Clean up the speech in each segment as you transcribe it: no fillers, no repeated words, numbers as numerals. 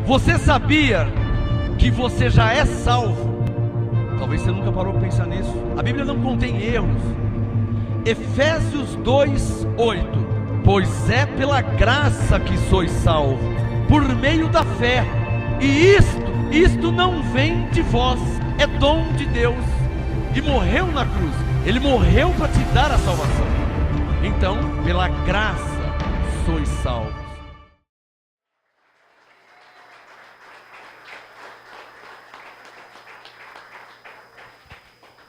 Você sabia que você já é salvo? Talvez você nunca parou para pensar nisso. A Bíblia não contém erros. Efésios 2:8. Pois é pela graça que sois salvos, por meio da fé. E isto não vem de vós, é dom de Deus. E morreu na cruz. Ele morreu para te dar a salvação. Então, pela graça sois salvos.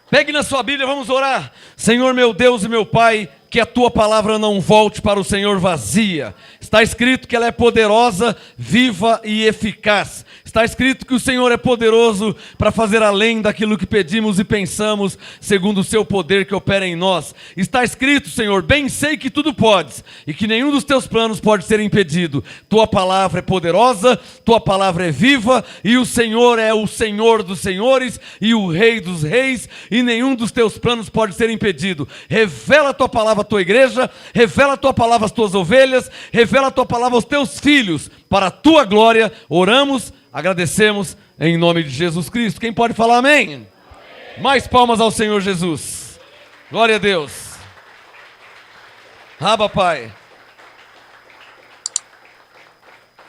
Pegue na sua Bíblia, vamos orar. Senhor meu Deus e meu Pai, que a tua palavra não volte para o Senhor vazia. Está escrito que ela é poderosa, viva e eficaz. Está escrito que o Senhor é poderoso para fazer além daquilo que pedimos e pensamos, segundo o seu poder que opera em nós. Está escrito, Senhor, bem sei que tudo podes e que nenhum dos teus planos pode ser impedido. Tua palavra é poderosa, tua palavra é viva e o Senhor é o Senhor dos senhores e o Rei dos reis, e nenhum dos teus planos pode ser impedido. Revela a tua palavra à tua igreja, revela a tua palavra às tuas ovelhas, revela a tua palavra aos teus filhos, para a tua glória. Oramos, agradecemos em nome de Jesus Cristo. Quem pode falar amém? Amém. Mais palmas ao Senhor Jesus. Glória a Deus. Abba, Pai.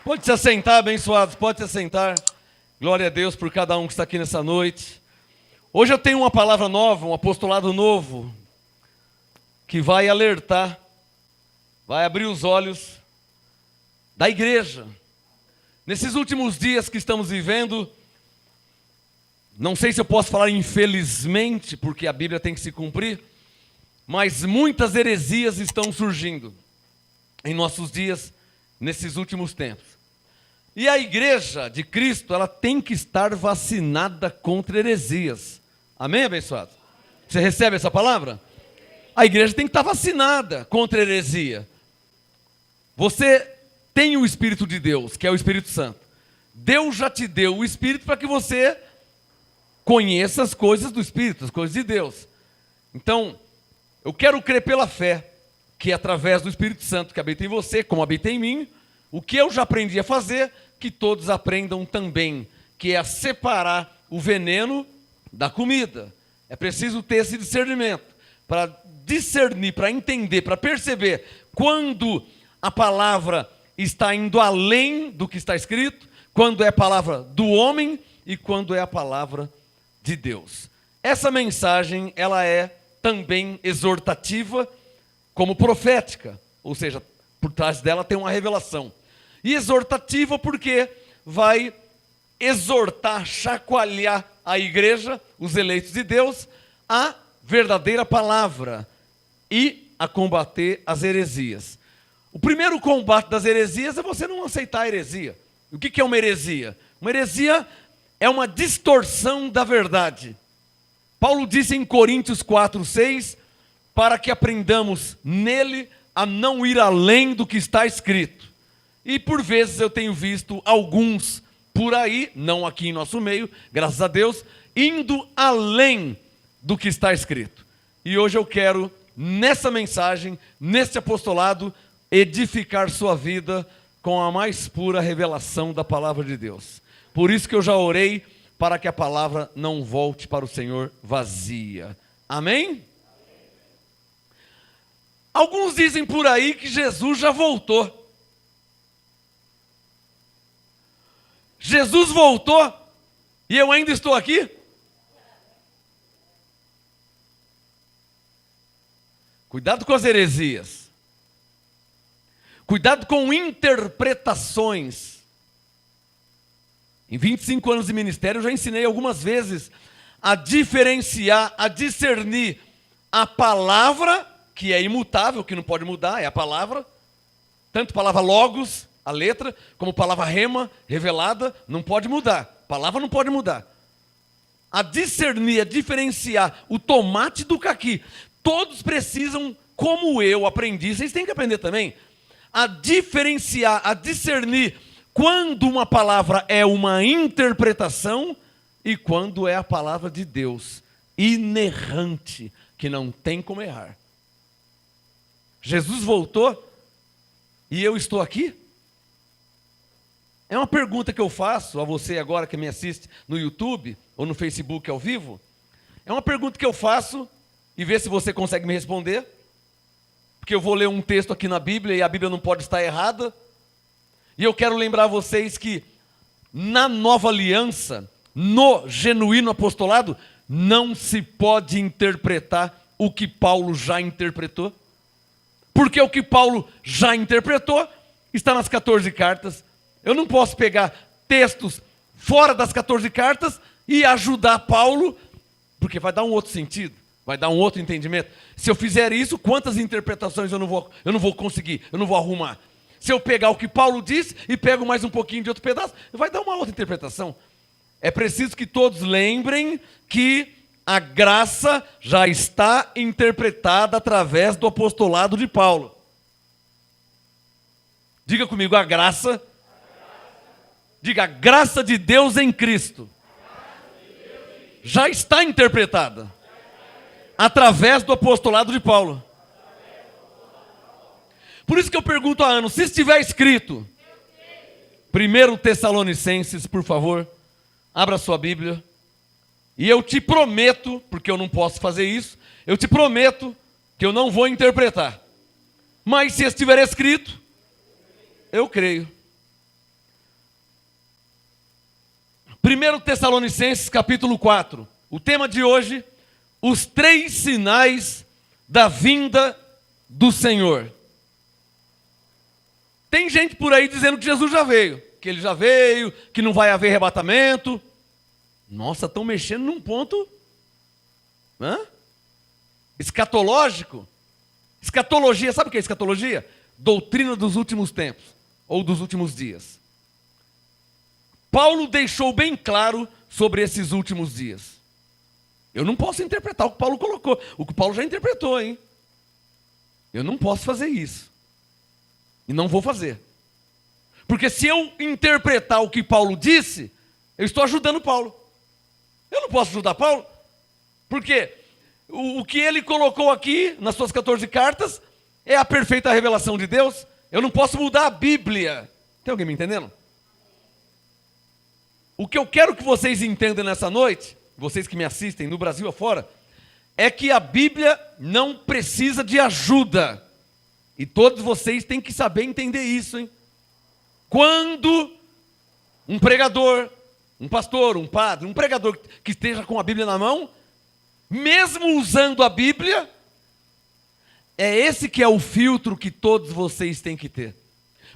Pode se assentar, abençoados, pode se assentar. Glória a Deus por cada um que está aqui nessa noite. Hoje eu tenho uma palavra nova, um apostolado novo, que vai alertar, vai abrir os olhos da igreja. Nesses últimos dias que estamos vivendo, não sei se eu posso falar infelizmente, porque a Bíblia tem que se cumprir, mas muitas heresias estão surgindo em nossos dias, nesses últimos tempos. E a igreja de Cristo, ela tem que estar vacinada contra heresias. Amém, abençoado? Você recebe essa palavra? A igreja tem que estar vacinada contra heresia. Você tem o Espírito de Deus, que é o Espírito Santo. Deus já te deu o Espírito para que você conheça as coisas do Espírito, as coisas de Deus. Então, eu quero crer pela fé, que através do Espírito Santo que habita em você, como habita em mim, o que eu já aprendi a fazer, que todos aprendam também, que é a separar o veneno da comida. É preciso ter esse discernimento, para discernir, para entender, para perceber quando a palavra está indo além do que está escrito, quando é a palavra do homem e quando é a palavra de Deus. Essa mensagem, ela é também exortativa, como profética, ou seja, por trás dela tem uma revelação. E exortativa porque vai exortar, chacoalhar a igreja, os eleitos de Deus, a verdadeira palavra e a combater as heresias. O primeiro combate das heresias é você não aceitar a heresia. O que é uma heresia? Uma heresia é uma distorção da verdade. Paulo disse em Coríntios 4:6, para que aprendamos nele a não ir além do que está escrito. E por vezes eu tenho visto alguns por aí, não aqui em nosso meio, graças a Deus, indo além do que está escrito. E hoje eu quero, nessa mensagem, nesse apostolado, edificar sua vida com a mais pura revelação da palavra de Deus. Por isso que eu já orei para que a palavra não volte para o Senhor vazia. Amém? Alguns dizem por aí que Jesus já voltou. Jesus voltou e eu ainda estou aqui? Cuidado com as heresias. Cuidado com interpretações. Em 25 anos de ministério eu já ensinei algumas vezes a diferenciar, a discernir a palavra, que é imutável, que não pode mudar, é a palavra, tanto a palavra logos, a letra, como a palavra rema, revelada, não pode mudar, a palavra não pode mudar. A discernir, a diferenciar o tomate do caqui. Todos precisam, como eu aprendi, vocês têm que aprender também, a diferenciar, a discernir quando uma palavra é uma interpretação e quando é a palavra de Deus, inerrante, que não tem como errar. Jesus voltou e eu estou aqui? É uma pergunta que eu faço a você agora que me assiste no YouTube ou no Facebook ao vivo. É uma pergunta que eu faço e vê se você consegue me responder. Porque eu vou ler um texto aqui na Bíblia e a Bíblia não pode estar errada. E eu quero lembrar vocês que na nova aliança, no genuíno apostolado, não se pode interpretar o que Paulo já interpretou. Porque o que Paulo já interpretou está nas 14 cartas. Eu não posso pegar textos fora das 14 cartas e ajudar Paulo, porque vai dar um outro sentido, vai dar um outro entendimento. Se eu fizer isso, quantas interpretações eu não vou conseguir, eu não vou arrumar. Se eu pegar o que Paulo disse e pego mais um pouquinho de outro pedaço, vai dar uma outra interpretação. É preciso que todos lembrem que a graça já está interpretada através do apostolado de Paulo. Diga comigo, a graça. Diga, a graça de Deus em Cristo já está interpretada através do apostolado de Paulo. Por isso que eu pergunto a Ana, se estiver escrito, 1 Tessalonicenses, por favor, abra sua Bíblia, e eu te prometo, porque eu não posso fazer isso, eu te prometo que eu não vou interpretar. Mas se estiver escrito, eu creio. 1 Tessalonicenses capítulo 4, o tema de hoje, os 3 sinais da vinda do Senhor. Tem gente por aí dizendo que Jesus já veio, que ele já veio, que não vai haver arrebatamento. Nossa, estão mexendo num ponto escatológico. Escatologia, sabe o que é escatologia? Doutrina dos últimos tempos, ou dos últimos dias. Paulo deixou bem claro sobre esses últimos dias. Eu não posso interpretar o que Paulo colocou, o que Paulo já interpretou, hein? Eu não posso fazer isso. E não vou fazer. Porque se eu interpretar o que Paulo disse, eu estou ajudando Paulo. Eu não posso ajudar Paulo. Porque o que ele colocou aqui, nas suas 14 cartas, é a perfeita revelação de Deus. Eu não posso mudar a Bíblia. Tem alguém me entendendo? O que eu quero que vocês entendam nessa noite, vocês que me assistem no Brasil afora, é que a Bíblia não precisa de ajuda. E todos vocês têm que saber entender isso, hein? Quando um pregador, um pastor, um padre, um pregador que esteja com a Bíblia na mão, mesmo usando a Bíblia, é esse que é o filtro que todos vocês têm que ter.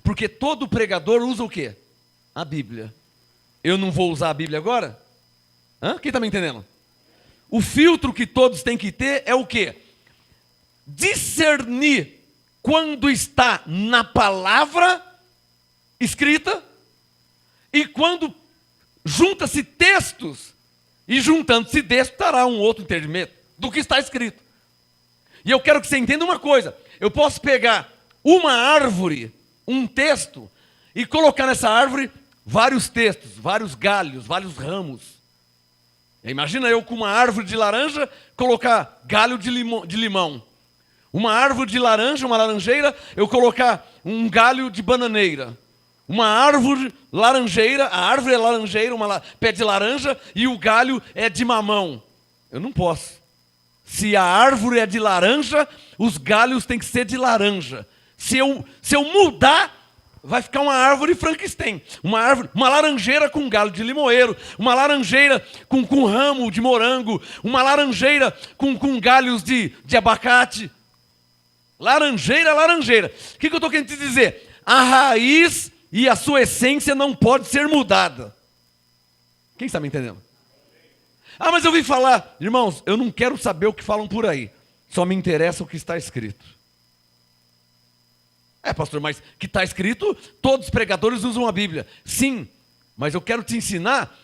Porque todo pregador usa o quê? A Bíblia. Eu não vou usar a Bíblia agora? Quem está me entendendo? O filtro que todos têm que ter é o quê? Discernir quando está na palavra escrita e quando junta-se textos, e juntando-se texto estará um outro entendimento do que está escrito. E eu quero que você entenda uma coisa, eu posso pegar uma árvore, um texto, e colocar nessa árvore vários textos, vários galhos, vários ramos. Imagina eu com uma árvore de laranja, colocar galho de limão. Uma árvore de laranja, uma laranjeira, eu colocar um galho de bananeira. Uma árvore laranjeira, a árvore é laranjeira, pé de laranja, e o galho é de mamão. Eu não posso. Se a árvore é de laranja, os galhos têm que ser de laranja. Se eu mudar, vai ficar uma árvore Frankenstein. Uma laranjeira com galho de limoeiro, uma laranjeira com ramo de morango, uma laranjeira com galhos de abacate. Laranjeira, laranjeira. O que eu estou querendo te dizer? A raiz e a sua essência não pode ser mudada. Quem está me entendendo? Mas eu ouvi falar, irmãos, eu não quero saber o que falam por aí. Só me interessa o que está escrito. Pastor, mas que está escrito, todos os pregadores usam a Bíblia. Sim, mas eu quero te ensinar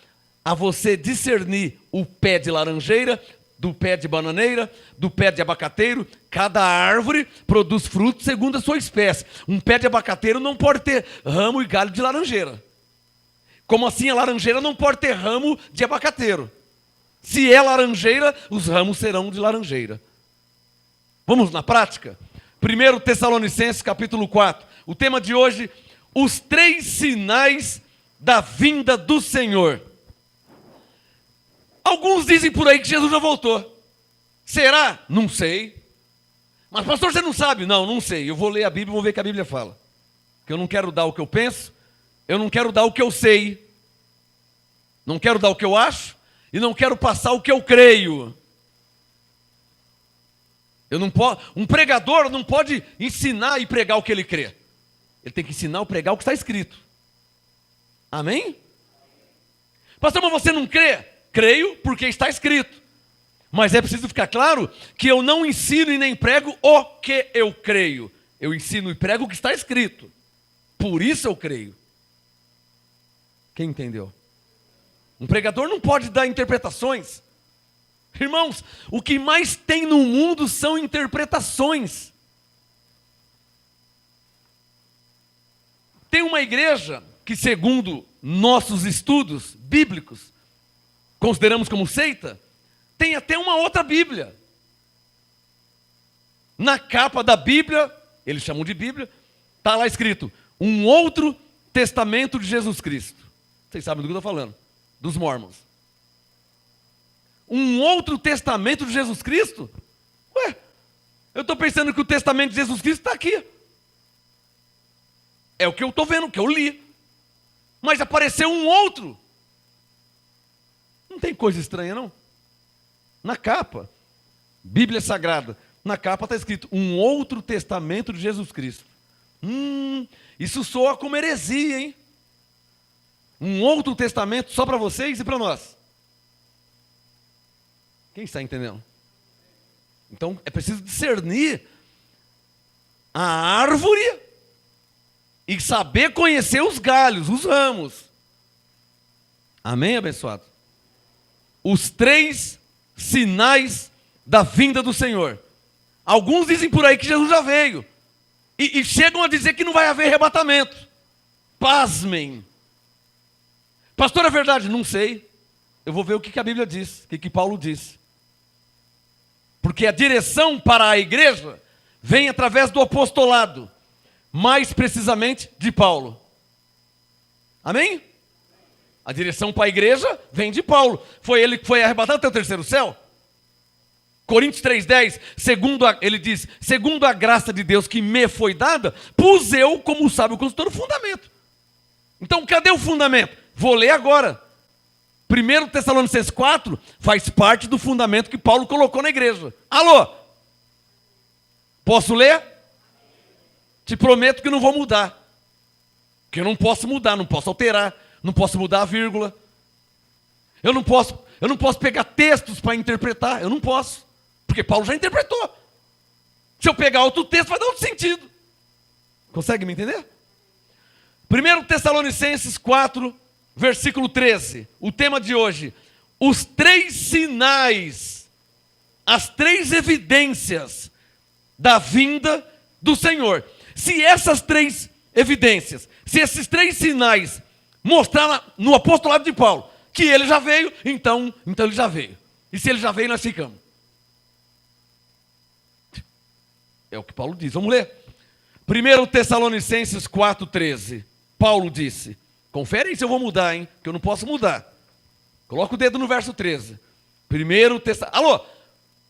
a você discernir o pé de laranjeira, do pé de bananeira, do pé de abacateiro. Cada árvore produz frutos segundo a sua espécie. Um pé de abacateiro não pode ter ramo e galho de laranjeira. Como assim a laranjeira não pode ter ramo de abacateiro? Se é laranjeira, os ramos serão de laranjeira. Vamos na prática? 1 Tessalonicenses capítulo 4. O tema de hoje, os 3 sinais da vinda do Senhor. Alguns dizem por aí que Jesus já voltou. Será? Não sei. Mas pastor, você não sabe? Não, não sei. Eu vou ler a Bíblia e vou ver o que a Bíblia fala. Porque eu não quero dar o que eu penso, eu não quero dar o que eu sei, não quero dar o que eu acho e não quero passar o que eu creio. Um pregador não pode ensinar e pregar o que ele crê. Ele tem que ensinar e pregar o que está escrito. Amém? Pastor, mas você não crê? Creio porque está escrito. Mas é preciso ficar claro que eu não ensino e nem prego o que eu creio. Eu ensino e prego o que está escrito. Por isso eu creio. Quem entendeu? Um pregador não pode dar interpretações. Irmãos, o que mais tem no mundo são interpretações. Tem uma igreja que, segundo nossos estudos bíblicos, consideramos como seita, tem até uma outra Bíblia. Na capa da Bíblia, eles chamam de Bíblia, está lá escrito, um outro testamento de Jesus Cristo. Vocês sabem do que eu estou falando, dos Mormons. Um outro testamento de Jesus Cristo? Ué, eu estou pensando que o testamento de Jesus Cristo está aqui. É o que eu estou vendo, o que eu li. Mas apareceu um outro. Não tem coisa estranha, não? Na capa, Bíblia Sagrada, na capa está escrito um outro testamento de Jesus Cristo. Isso soa como heresia, hein? Um outro testamento só para vocês e para nós. Quem está entendendo? Então é preciso discernir a árvore e saber conhecer os galhos, os ramos. Amém, abençoado? Os 3 sinais da vinda do Senhor. Alguns dizem por aí que Jesus já veio. E chegam a dizer que não vai haver arrebatamento. Pasmem. Pastor, é verdade? Não sei. Eu vou ver o que a Bíblia diz, o que Paulo diz. Porque a direção para a igreja vem através do apostolado. Mais precisamente de Paulo. Amém? A direção para a igreja vem de Paulo. Foi ele que foi arrebatado até o terceiro céu. Coríntios 3,10, ele diz, segundo a graça de Deus que me foi dada, pus eu como sábio consultor o fundamento. Então, cadê o fundamento? Vou ler agora. 1 Tessalonicenses 4 faz parte do fundamento que Paulo colocou na igreja. Alô? Posso ler? Te prometo que não vou mudar. Que eu não posso mudar, não posso alterar, não posso mudar a vírgula. Eu não posso pegar textos para interpretar, eu não posso. Porque Paulo já interpretou. Se eu pegar outro texto, vai dar outro sentido. Consegue me entender? 1 Tessalonicenses 4, versículo 13. O tema de hoje. Os 3 sinais, as 3 evidências da vinda do Senhor. Se essas 3 evidências, se esses 3 sinais mostrarem no apostolado de Paulo que ele já veio, então ele já veio. E se ele já veio, nós ficamos. É o que Paulo diz. Vamos ler. 1 Tessalonicenses 4,13. Paulo disse. Confere aí se eu vou mudar, hein? Que eu não posso mudar. Coloca o dedo no verso 13. 1 Tessalonicenses. Alô?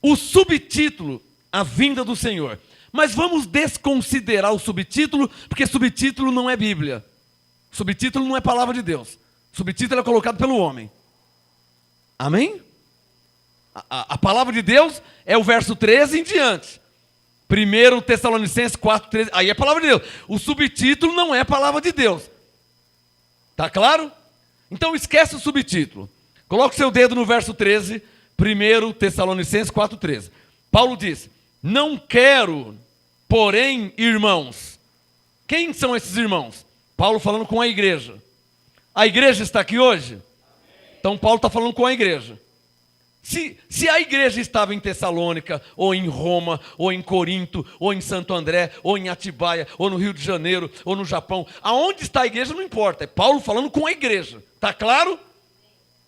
O subtítulo, a vinda do Senhor. Mas vamos desconsiderar o subtítulo, porque subtítulo não é Bíblia. Subtítulo não é palavra de Deus. Subtítulo é colocado pelo homem. Amém? A palavra de Deus é o verso 13 em diante. 1 Tessalonicenses 4,13. Aí é a palavra de Deus. O subtítulo não é a palavra de Deus. Tá claro? Então esquece o subtítulo. Coloque o seu dedo no verso 13. 1 Tessalonicenses 4,13. Paulo diz: não quero, porém, irmãos. Quem são esses irmãos? Paulo falando com a igreja. A igreja está aqui hoje? Então Paulo está falando com a igreja. Se a igreja estava em Tessalônica, ou em Roma, ou em Corinto, ou em Santo André, ou em Atibaia, ou no Rio de Janeiro, ou no Japão, aonde está a igreja não importa, é Paulo falando com a igreja, está claro?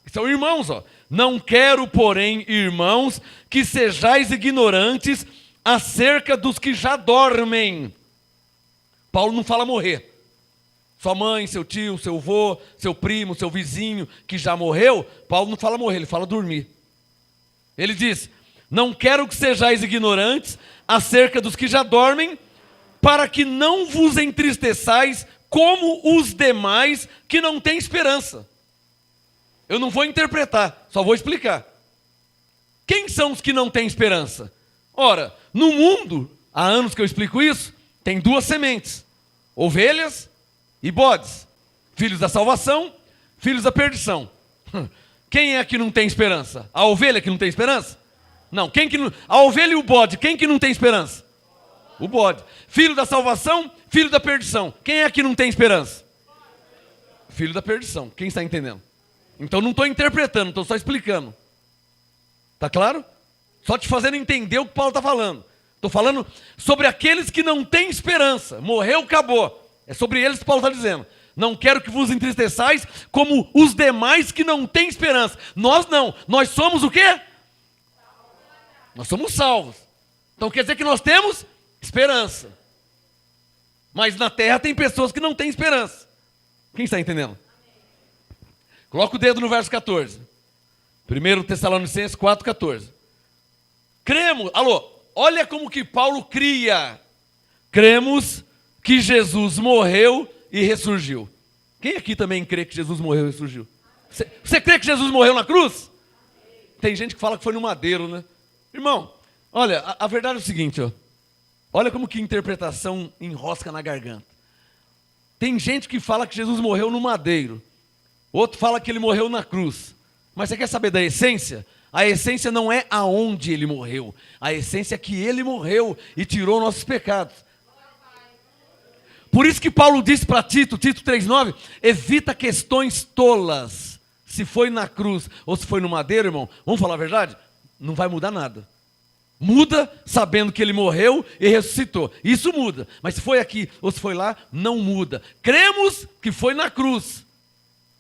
São irmãos, ó. Não quero, porém, irmãos, que sejais ignorantes acerca dos que já dormem. Paulo não fala morrer. Sua mãe, seu tio, seu avô, seu primo, seu vizinho que já morreu, Paulo não fala morrer, ele fala dormir. Ele diz: não quero que sejais ignorantes acerca dos que já dormem, para que não vos entristeçais como os demais que não têm esperança. Eu não vou interpretar, só vou explicar. Quem são os que não têm esperança? Ora, no mundo, há anos que eu explico isso, tem duas sementes: ovelhas e bodes, filhos da salvação, filhos da perdição. Quem é que não tem esperança? A ovelha que não tem esperança? Não, quem que não... A ovelha e o bode, quem que não tem esperança? O bode. Filho da salvação, filho da perdição. Quem é que não tem esperança? Filho da perdição. Quem está entendendo? Então não estou interpretando, estou só explicando. Tá claro? Só te fazendo entender o que Paulo está falando. Estou falando sobre aqueles que não têm esperança. Morreu, acabou. É sobre eles que Paulo está dizendo. Não quero que vos entristeçais como os demais que não têm esperança. Nós não. Nós somos o quê? Nós somos salvos. Então quer dizer que nós temos esperança. Mas na terra tem pessoas que não têm esperança. Quem está entendendo? Coloca o dedo no verso 14. 1 Tessalonicenses 4,14. Cremos, olha como que Paulo cria. Cremos que Jesus morreu e ressurgiu. Quem aqui também crê que Jesus morreu e ressurgiu? Você crê que Jesus morreu na cruz? Tem gente que fala que foi no madeiro, né? Irmão, olha, a verdade é o seguinte, ó. Olha como que interpretação enrosca na garganta. Tem gente que fala que Jesus morreu no madeiro. Outro fala que ele morreu na cruz. Mas você quer saber da essência? A essência não é aonde ele morreu. A essência é que ele morreu e tirou nossos pecados. Por isso que Paulo disse para Tito 3,9, evita questões tolas. Se foi na cruz ou se foi no madeiro, irmão, vamos falar a verdade? Não vai mudar nada. Muda sabendo que ele morreu e ressuscitou. Isso muda. Mas se foi aqui ou se foi lá, não muda. Cremos que foi na cruz.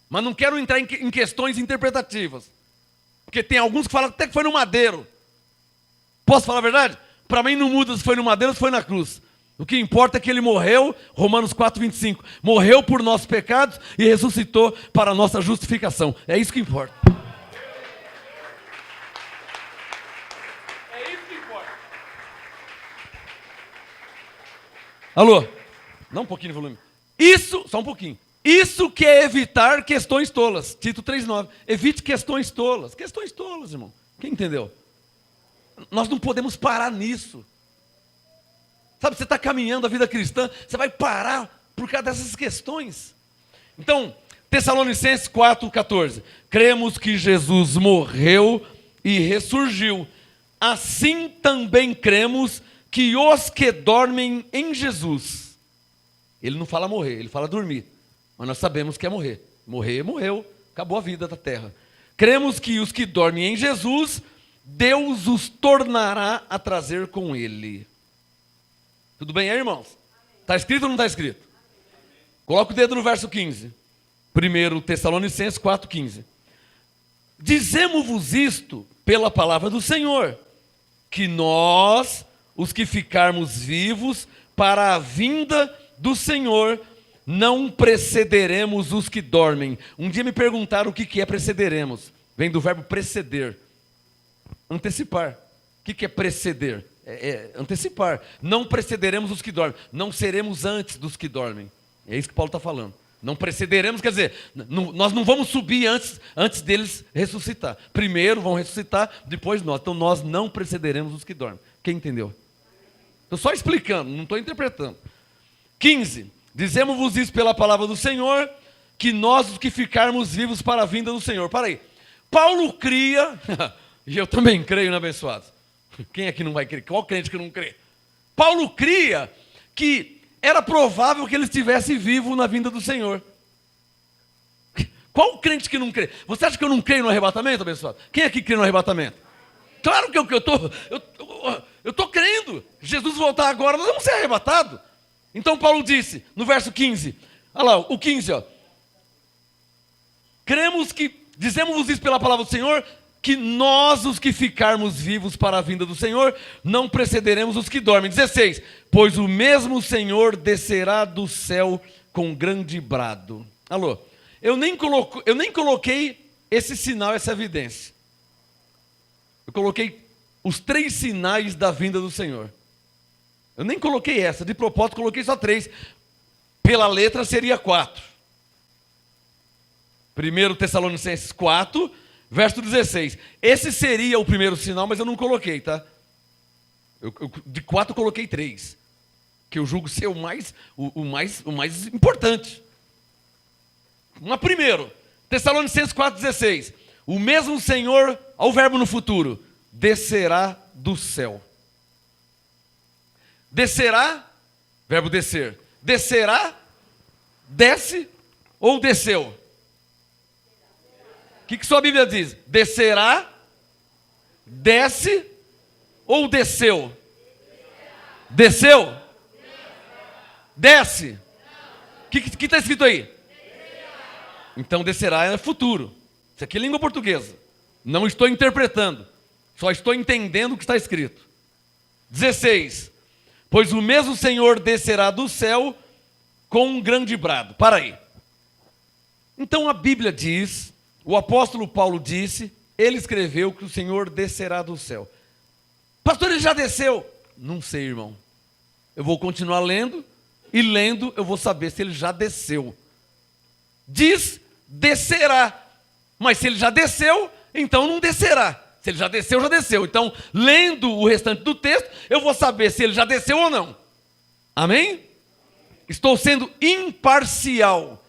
Mas não quero entrar em questões interpretativas. Porque tem alguns que falam até que foi no madeiro. Posso falar a verdade? Para mim não muda se foi no madeiro ou se foi na cruz. O que importa é que ele morreu, Romanos 4,25. Morreu por nossos pecados e ressuscitou para a nossa justificação. É isso que importa. Alô? Dá um pouquinho de volume. Isso, só um pouquinho. Isso que é evitar questões tolas. Tito 3,9. Evite questões tolas. Questões tolas, irmão. Quem entendeu? Nós não podemos parar nisso. Sabe, você está caminhando a vida cristã, você vai parar por causa dessas questões. Então, Tessalonicenses 4,14. Cremos que Jesus morreu e ressurgiu. Assim também cremos que os que dormem em Jesus. Ele não fala morrer, ele fala dormir. Mas nós sabemos que é morrer. Morrer, morreu. Acabou a vida da terra. Cremos que os que dormem em Jesus, Deus os tornará a trazer com ele. Tudo bem aí, irmãos? Está escrito ou não está escrito? Coloca o dedo no verso 15. 1 Tessalonicenses 4,15. Dizemos-vos isto pela palavra do Senhor, que nós, os que ficarmos vivos para a vinda do Senhor, não precederemos os que dormem. Um dia me perguntaram o que é precederemos. Vem do verbo preceder. Antecipar. O que é preceder? É antecipar. Não precederemos os que dormem. Não seremos antes dos que dormem. É isso que Paulo está falando. Não precederemos, quer dizer, nós não vamos subir antes deles ressuscitar. Primeiro vão ressuscitar, depois nós. Então nós não precederemos os que dormem. Quem entendeu? Estou só explicando, não estou interpretando. 15. Dizemos-vos isso pela palavra do Senhor, que nós os que ficarmos vivos para a vinda do Senhor. Para aí. Paulo cria, e eu também creio, né, abençoados? Quem é que não vai crer? Qual crente que não crê? Paulo cria que era provável que ele estivesse vivo na vinda do Senhor. Qual crente que não crê? Você acha que eu não creio no arrebatamento, abençoado? Quem aqui crê no arrebatamento? Claro que eu estou crendo. Jesus voltar agora, nós vamos ser arrebatados. Então Paulo disse, no verso 15, olha lá, o 15, ó. Cremos que, dizemos-vos isso pela palavra do Senhor, que nós, os que ficarmos vivos para a vinda do Senhor, não precederemos os que dormem. 16, pois o mesmo Senhor descerá do céu com grande brado. Alô? Eu nem coloquei esse sinal, essa evidência. Eu coloquei os 3 sinais da vinda do Senhor. Eu nem coloquei essa, de propósito coloquei só 3. Pela letra seria 4. 1 Tessalonicenses 4, verso 16. Esse seria o primeiro sinal, mas eu não coloquei, tá? De 4 eu coloquei 3. Que eu julgo ser o mais importante. Mas primeiro, Tessalonicenses 4,16. O mesmo Senhor, ao verbo no futuro, descerá do céu. Descerá, verbo descer. Descerá, desce ou desceu? O que sua Bíblia diz? Descerá, desce ou desceu? Desceu? Desce. O que está escrito aí? Então descerá é futuro. Isso aqui é língua portuguesa. Não estou interpretando. Só estou entendendo o que está escrito. 16. Pois o mesmo Senhor descerá do céu com um grande brado. Para aí. Então a Bíblia diz, o apóstolo Paulo disse, ele escreveu que o Senhor descerá do céu. Pastor, ele já desceu? Não sei, irmão. Eu vou continuar lendo, e lendo eu vou saber se ele já desceu. Diz, descerá. Mas se ele já desceu, então não descerá. Se ele já desceu, já desceu. Então, lendo o restante do texto, eu vou saber se ele já desceu ou não. Amém? Estou sendo imparcial.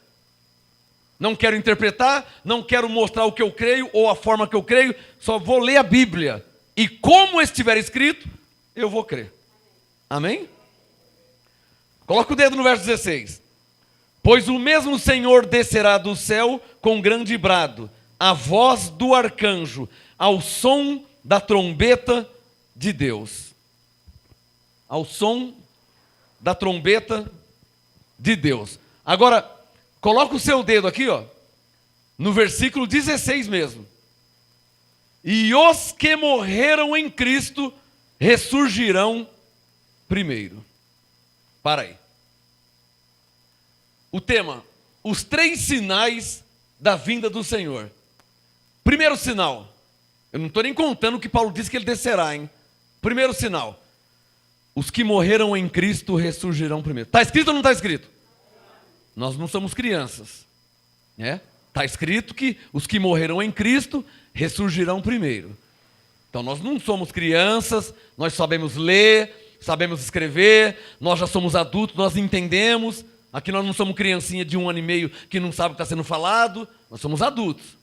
Não quero interpretar, não quero mostrar o que eu creio ou a forma que eu creio, só vou ler a Bíblia. E como estiver escrito, eu vou crer. Amém? Coloca o dedo no verso 16. Pois o mesmo Senhor descerá do céu com grande brado, a voz do arcanjo, ao som da trombeta de Deus. Ao som da trombeta de Deus. Agora, coloca o seu dedo aqui, ó, no versículo 16 mesmo. E os que morreram em Cristo ressurgirão primeiro. Para aí. O tema, os 3 sinais da vinda do Senhor. Primeiro sinal, eu não estou nem contando o que Paulo disse que ele descerá, hein? Primeiro sinal, os que morreram em Cristo ressurgirão primeiro. Está escrito ou não está escrito? Nós não somos crianças, né? Está escrito que os que morreram em Cristo ressurgirão primeiro. Então nós não somos crianças, nós sabemos ler, sabemos escrever, nós já somos adultos, nós entendemos. Aqui nós não somos criancinha de 1 ano e meio que não sabe o que está sendo falado, nós somos adultos.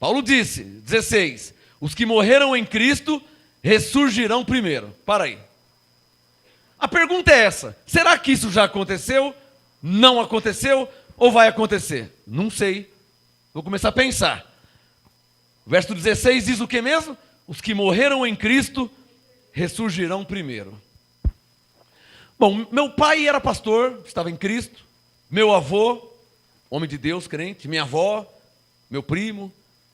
Paulo disse, 16, os que morreram em Cristo ressurgirão primeiro. Para aí. A pergunta é essa, será que isso já aconteceu? Não aconteceu? Ou vai acontecer? Não sei. Vou começar a pensar. Verso 16 diz o que mesmo? Os que morreram em Cristo ressurgirão primeiro. Bom, meu pai era pastor, estava em Cristo. Meu avô, homem de Deus, crente. Minha avó, meu primo.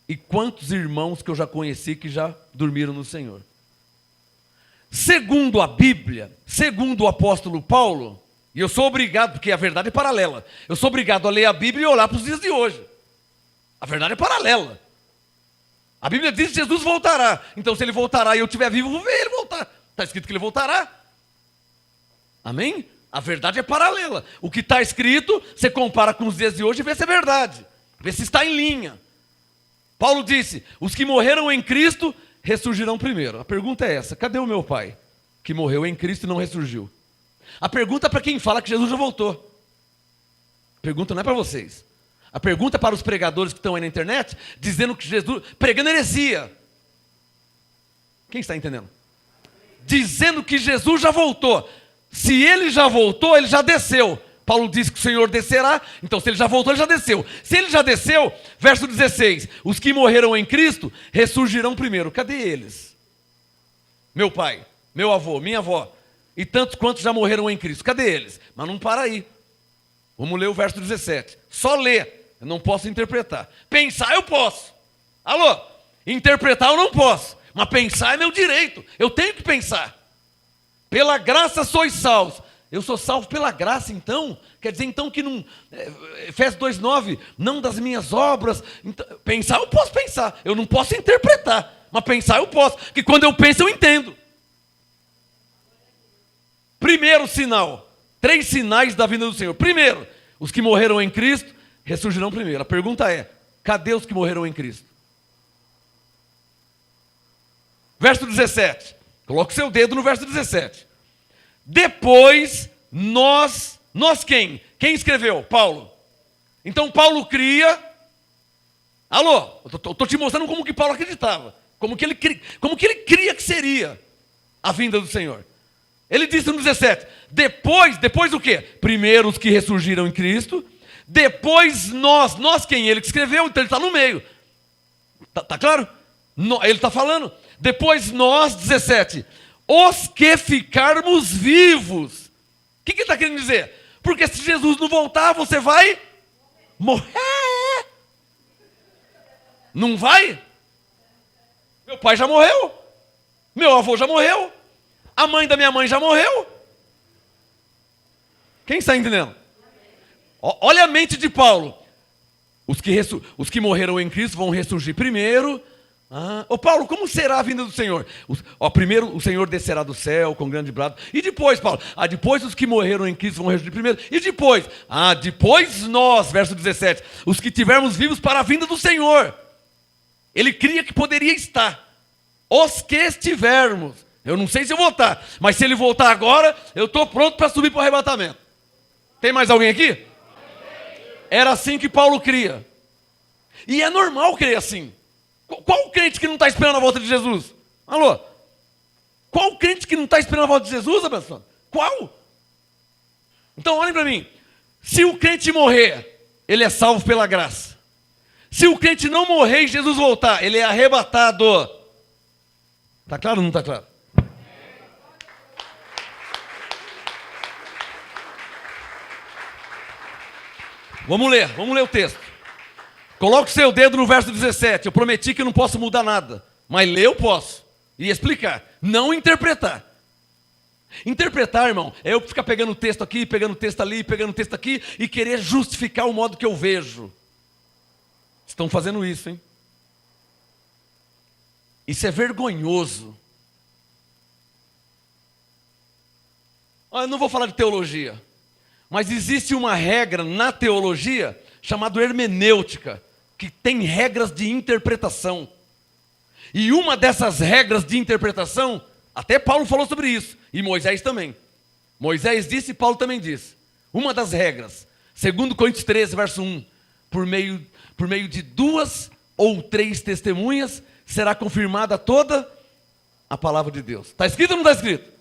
E quantos irmãos que eu já conheci que já dormiram no Senhor. Segundo a Bíblia, segundo o apóstolo Paulo, e eu sou obrigado, porque a verdade é paralela, eu sou obrigado a ler a Bíblia e olhar para os dias de hoje. A verdade é paralela. A Bíblia diz que Jesus voltará. Então se ele voltará e eu estiver vivo, eu vou ver ele voltar. Está escrito que ele voltará. Amém? A verdade é paralela. O que está escrito, você compara com os dias de hoje e vê se é verdade. Vê se está em linha. Paulo disse, os que morreram em Cristo ressurgirão primeiro. A pergunta é essa, cadê o meu pai? Que morreu em Cristo e não ressurgiu. A pergunta é para quem fala que Jesus já voltou. A pergunta não é para vocês. A pergunta é para os pregadores que estão aí na internet, dizendo que Jesus, pregando heresia. Quem está entendendo? Dizendo que Jesus já voltou. Se ele já voltou, ele já desceu. Paulo disse que o Senhor descerá, então se ele já voltou, ele já desceu. Se ele já desceu, verso 16, os que morreram em Cristo ressurgirão primeiro. Cadê eles? Meu pai, meu avô, minha avó, e tantos quantos já morreram em Cristo. Cadê eles? Mas não para aí. Vamos ler o verso 17. Só ler, eu não posso interpretar. Pensar eu posso. Alô? Interpretar eu não posso, mas pensar é meu direito. Eu tenho que pensar. Pela graça sois salvos. Eu sou salvo pela graça, então. Quer dizer, então, que não... Efésios 2,9, não das minhas obras. Então, pensar eu posso pensar. Eu não posso interpretar. Mas pensar eu posso. Porque quando eu penso, eu entendo. Primeiro sinal. 3 sinais da vinda do Senhor. Primeiro, os que morreram em Cristo ressurgirão primeiro. A pergunta é, cadê os que morreram em Cristo? Verso 17. Coloque o seu dedo no verso 17. Depois, nós quem? Quem escreveu? Paulo. Então Paulo cria. Alô, eu estou te mostrando como que Paulo acreditava. Como que ele cria que seria a vinda do Senhor. Ele disse no 17, depois o quê? Primeiro os que ressurgiram em Cristo, depois nós quem? Ele que escreveu, então ele está no meio. Tá claro? Ele está falando. Depois nós, 17, os que ficarmos vivos. O que ele está querendo dizer? Porque se Jesus não voltar, você vai morrer. Não vai? Meu pai já morreu. Meu avô já morreu. A mãe da minha mãe já morreu. Quem está entendendo? Olha a mente de Paulo. Os que morreram em Cristo vão ressurgir primeiro. Paulo, como será a vinda do Senhor? Primeiro o Senhor descerá do céu com grande brado. E depois, Paulo? Depois os que morreram em Cristo vão ressurgir primeiro. E depois? Depois nós, verso 17, os que tivermos vivos para a vinda do Senhor. Ele cria que poderia estar. Os que estivermos. Eu não sei se eu vou estar, mas se ele voltar agora, eu estou pronto para subir para o arrebatamento. Tem mais alguém aqui? Era assim que Paulo cria. E é normal crer assim. Qual crente que não está esperando a volta de Jesus? Alô? Qual crente que não está esperando a volta de Jesus, abençoado? Qual? Então olhem para mim. Se o crente morrer, ele é salvo pela graça. Se o crente não morrer e Jesus voltar, ele é arrebatado. Está claro ou não está claro? Vamos ler o texto. Coloque o seu dedo no verso 17. Eu prometi que eu não posso mudar nada, mas ler eu posso. E explicar, não interpretar. Interpretar, irmão, é eu ficar pegando o texto aqui, pegando o texto ali, pegando o texto aqui e querer justificar o modo que eu vejo. Estão fazendo isso, hein? Isso é vergonhoso. Eu não vou falar de teologia. Mas existe uma regra na teologia chamada hermenêutica, que tem regras de interpretação. E uma dessas regras de interpretação, até Paulo falou sobre isso, e Moisés também. Moisés disse e Paulo também disse. Uma das regras, 2 Coríntios 13, verso 1, por meio de 2 ou 3 testemunhas, será confirmada toda a palavra de Deus. Está escrito ou não está escrito?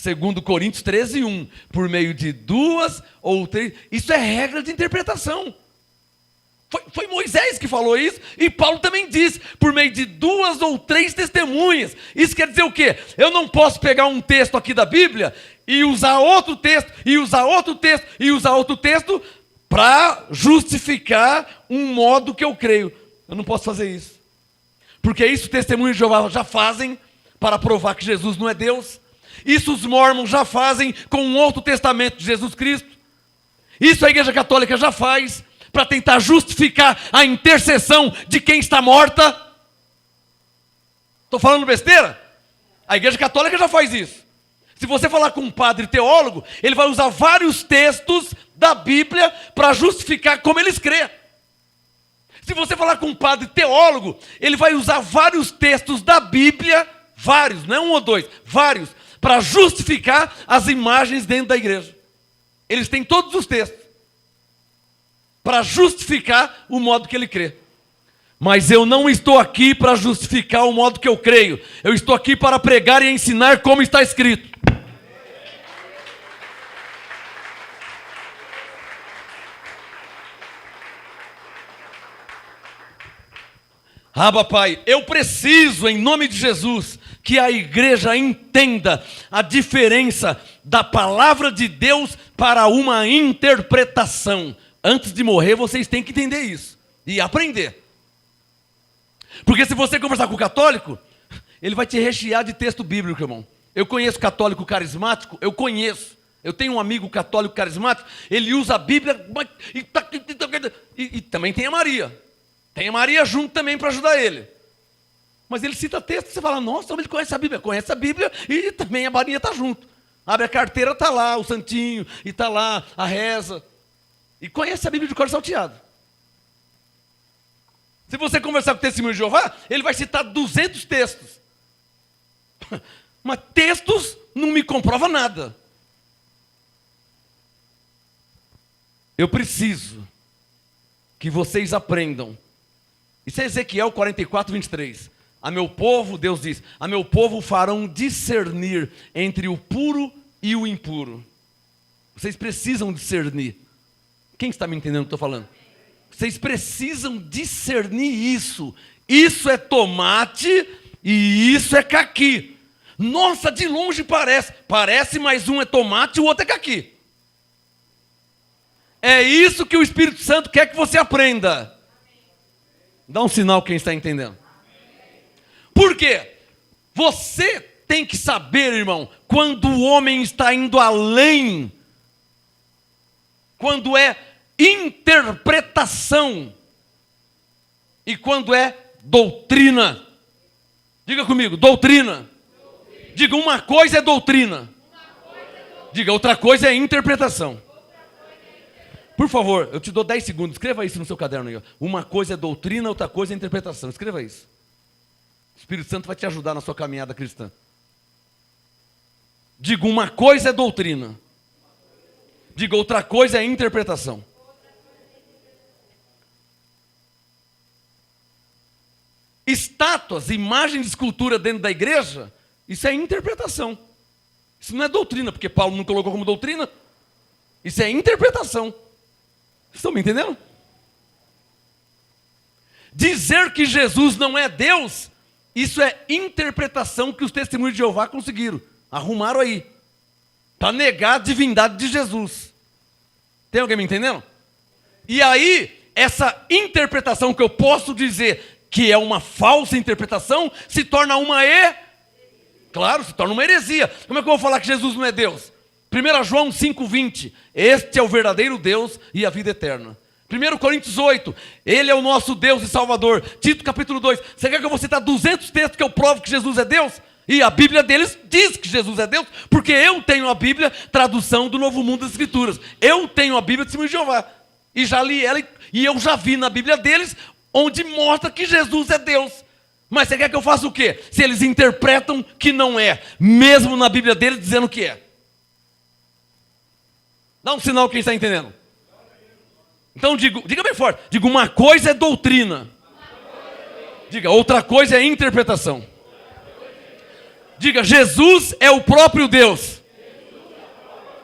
2 Coríntios 13, 1. Por meio de 2 ou 3. Isso é regra de interpretação. Foi Moisés que falou isso. E Paulo também disse. Por meio de 2 ou 3 testemunhas. Isso quer dizer o quê? Eu não posso pegar um texto aqui da Bíblia e usar outro texto, e usar outro texto, e usar outro texto para justificar um modo que eu creio. Eu não posso fazer isso. Porque isso os testemunhos de Jeová já fazem para provar que Jesus não é Deus. Isso os mormons já fazem com um outro testamento de Jesus Cristo. Isso a Igreja Católica já faz para tentar justificar a intercessão de quem está morta. Estou falando besteira? A Igreja Católica já faz isso. Se você falar com um padre teólogo, ele vai usar vários textos da Bíblia para justificar como eles crê. Se você falar com um padre teólogo, ele vai usar vários textos da Bíblia, vários, não é 1 ou 2, vários, para justificar as imagens dentro da igreja. Eles têm todos os textos para justificar o modo que ele crê. Mas eu não estou aqui para justificar o modo que eu creio. Eu estou aqui para pregar e ensinar como está escrito. Pai, eu preciso, em nome de Jesus, que a igreja entenda a diferença da palavra de Deus para uma interpretação. Antes de morrer, vocês têm que entender isso e aprender. Porque se você conversar com o católico, ele vai te rechear de texto bíblico, irmão. Eu conheço católico carismático, eu conheço. Eu tenho um amigo católico carismático, ele usa a Bíblia e também tem a Maria. Tem a Maria junto também para ajudar ele. Mas ele cita texto, você fala, nossa, ele conhece a Bíblia e também a Maria está junto. Abre a carteira, está lá o santinho, e está lá a reza. E conhece a Bíblia de cor salteado. Se você conversar com o testemunho de Jeová, ele vai citar 200 textos. Mas textos não me comprovam nada. Eu preciso que vocês aprendam. Isso é Ezequiel 44, 23. A meu povo, Deus diz, a meu povo farão discernir entre o puro e o impuro. Vocês precisam discernir. Quem está me entendendo o que eu estou falando? Vocês precisam discernir isso. Isso é tomate e isso é caqui. Nossa, de longe parece. Parece, mas um é tomate e o outro é caqui. É isso que o Espírito Santo quer que você aprenda. Dá um sinal quem está entendendo. Por quê? Você tem que saber, irmão, quando o homem está indo além, quando é interpretação e quando é doutrina. Diga comigo, doutrina. Diga, uma coisa é doutrina. Diga, outra coisa é interpretação. Por favor, eu te dou 10 segundos, escreva isso no seu caderno aí. Uma coisa é doutrina, outra coisa é interpretação. Escreva isso. O Espírito Santo vai te ajudar na sua caminhada cristã. Diga, uma coisa é doutrina. Diga, outra coisa é interpretação. Estátuas, imagens de escultura dentro da igreja, isso é interpretação. Isso não é doutrina, porque Paulo não colocou como doutrina. Isso é interpretação. Estão me entendendo? Dizer que Jesus não é Deus, isso é interpretação que os testemunhos de Jeová conseguiram. Arrumaram aí. Para negar a divindade de Jesus. Tem alguém me entendendo? E aí, essa interpretação que eu posso dizer que é uma falsa interpretação, se torna uma Claro, se torna uma heresia. Como é que eu vou falar que Jesus não é Deus? 1 João 5,20. Este é o verdadeiro Deus e a vida eterna. 1 Coríntios 8. Ele é o nosso Deus e Salvador. Tito capítulo 2. Você quer que eu vou citar 200 textos que eu provo que Jesus é Deus? E a Bíblia deles diz que Jesus é Deus, porque eu tenho a Bíblia, tradução do Novo Mundo das Escrituras. Eu tenho a Bíblia de Testemunho de Jeová. E já li ela e eu já vi na Bíblia deles, onde mostra que Jesus é Deus. Mas você quer que eu faça o quê? Se eles interpretam que não é, mesmo na Bíblia deles dizendo que é. Dá um sinal quem está entendendo. Então diga bem forte. Diga, uma coisa é doutrina. Diga, outra coisa é interpretação. Diga, Jesus é o próprio Deus.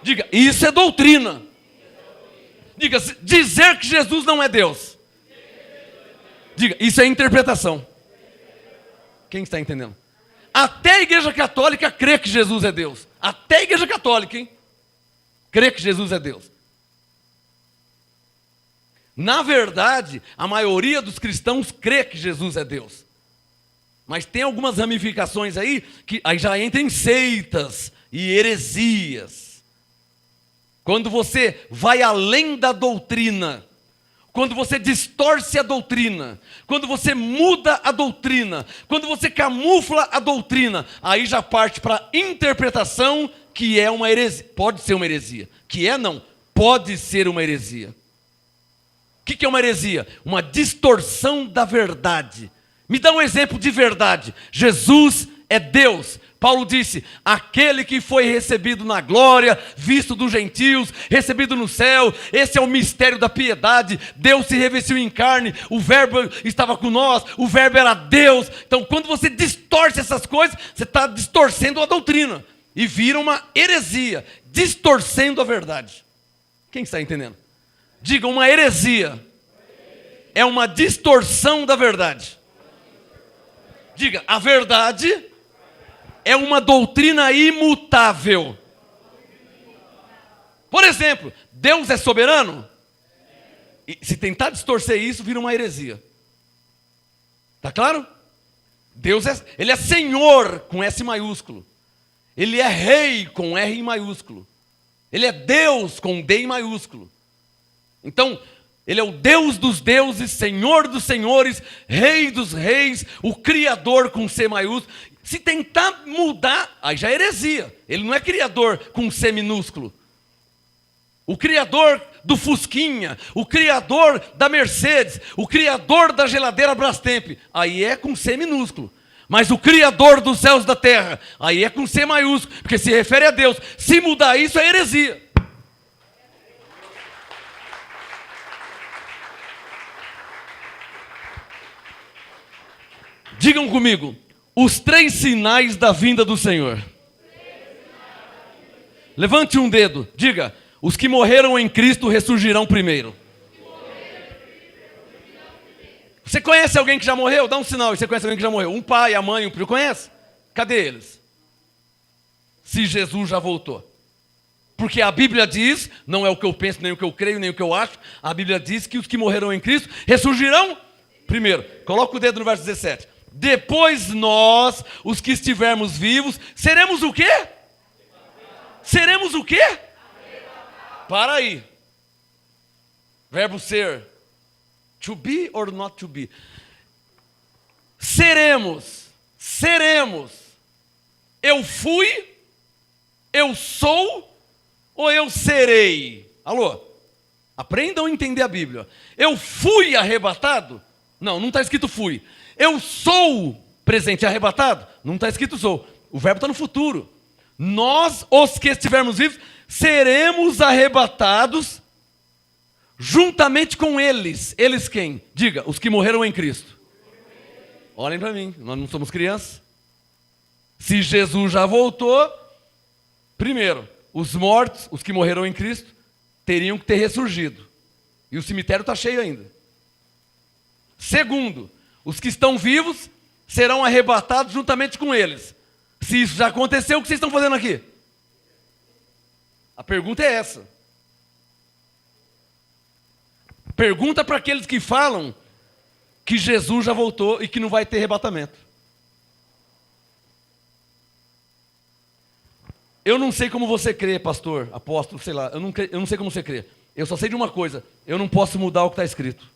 Diga, isso é doutrina. Diga, dizer que Jesus não é Deus. Diga, isso é interpretação. Quem está entendendo? Até a Igreja Católica crê que Jesus é Deus. Até a Igreja Católica, hein? Crê que Jesus é Deus. Na verdade, a maioria dos cristãos crê que Jesus é Deus. Mas tem algumas ramificações aí, que aí já entram em seitas e heresias. Quando você vai além da doutrina, quando você distorce a doutrina, quando você muda a doutrina, quando você camufla a doutrina, aí já parte para a interpretação, que é uma heresia. Pode ser uma heresia. Que é não, pode ser uma heresia. O que é uma heresia? Uma distorção da verdade. Me dá um exemplo de verdade. Jesus é Deus. Paulo disse, aquele que foi recebido na glória, visto dos gentios, recebido no céu, esse é o mistério da piedade. Deus se revestiu em carne, o verbo estava com nós, o verbo era Deus. Então, quando você distorce essas coisas, você está distorcendo a doutrina. E vira uma heresia, distorcendo a verdade. Quem está entendendo? Diga, uma heresia é uma distorção da verdade. Diga, a verdade é uma doutrina imutável. Por exemplo, Deus é soberano? E se tentar distorcer isso, vira uma heresia. Está claro? Ele é Senhor com S maiúsculo. Ele é Rei com R maiúsculo. Ele é Deus com D maiúsculo. Então, Ele é o Deus dos deuses, Senhor dos senhores, Rei dos reis, o Criador com C maiúsculo. Se tentar mudar, aí já é heresia. Ele não é Criador com C minúsculo. O Criador do Fusquinha, o Criador da Mercedes, o Criador da geladeira Brastemp, aí é com C minúsculo. Mas o Criador dos céus e da terra, aí é com C maiúsculo, porque se refere a Deus. Se mudar isso, é heresia. Digam comigo, os 3 sinais da vinda do Senhor. Levante um dedo, diga, os que morreram em Cristo ressurgirão primeiro. Você conhece alguém que já morreu? Dá um sinal e você conhece alguém que já morreu. Um pai, a mãe, um filho, conhece? Cadê eles? Se Jesus já voltou. Porque a Bíblia diz, não é o que eu penso, nem o que eu creio, nem o que eu acho. A Bíblia diz que os que morreram em Cristo ressurgirão primeiro. Coloca o dedo no verso 17. Depois nós, os que estivermos vivos, seremos o quê? Seremos o quê? Para aí. Verbo ser. To be or not to be. Seremos. Eu fui, eu sou ou eu serei? Alô? Aprendam a entender a Bíblia. Eu fui arrebatado? Não está escrito fui. Eu sou presente arrebatado? Não está escrito sou. O verbo está no futuro. Nós, os que estivermos vivos, seremos arrebatados juntamente com eles. Eles quem? Diga, os que morreram em Cristo. Olhem para mim, nós não somos crianças. Se Jesus já voltou, primeiro, os mortos, os que morreram em Cristo, teriam que ter ressurgido. E o cemitério está cheio ainda. Segundo, os que estão vivos serão arrebatados juntamente com eles. Se isso já aconteceu, o que vocês estão fazendo aqui? A pergunta é essa. Pergunta para aqueles que falam que Jesus já voltou e que não vai ter arrebatamento. Eu não sei como você crê, pastor, apóstolo, sei lá. Eu não sei como você crê. Eu só sei de uma coisa. Eu não posso mudar o que está escrito.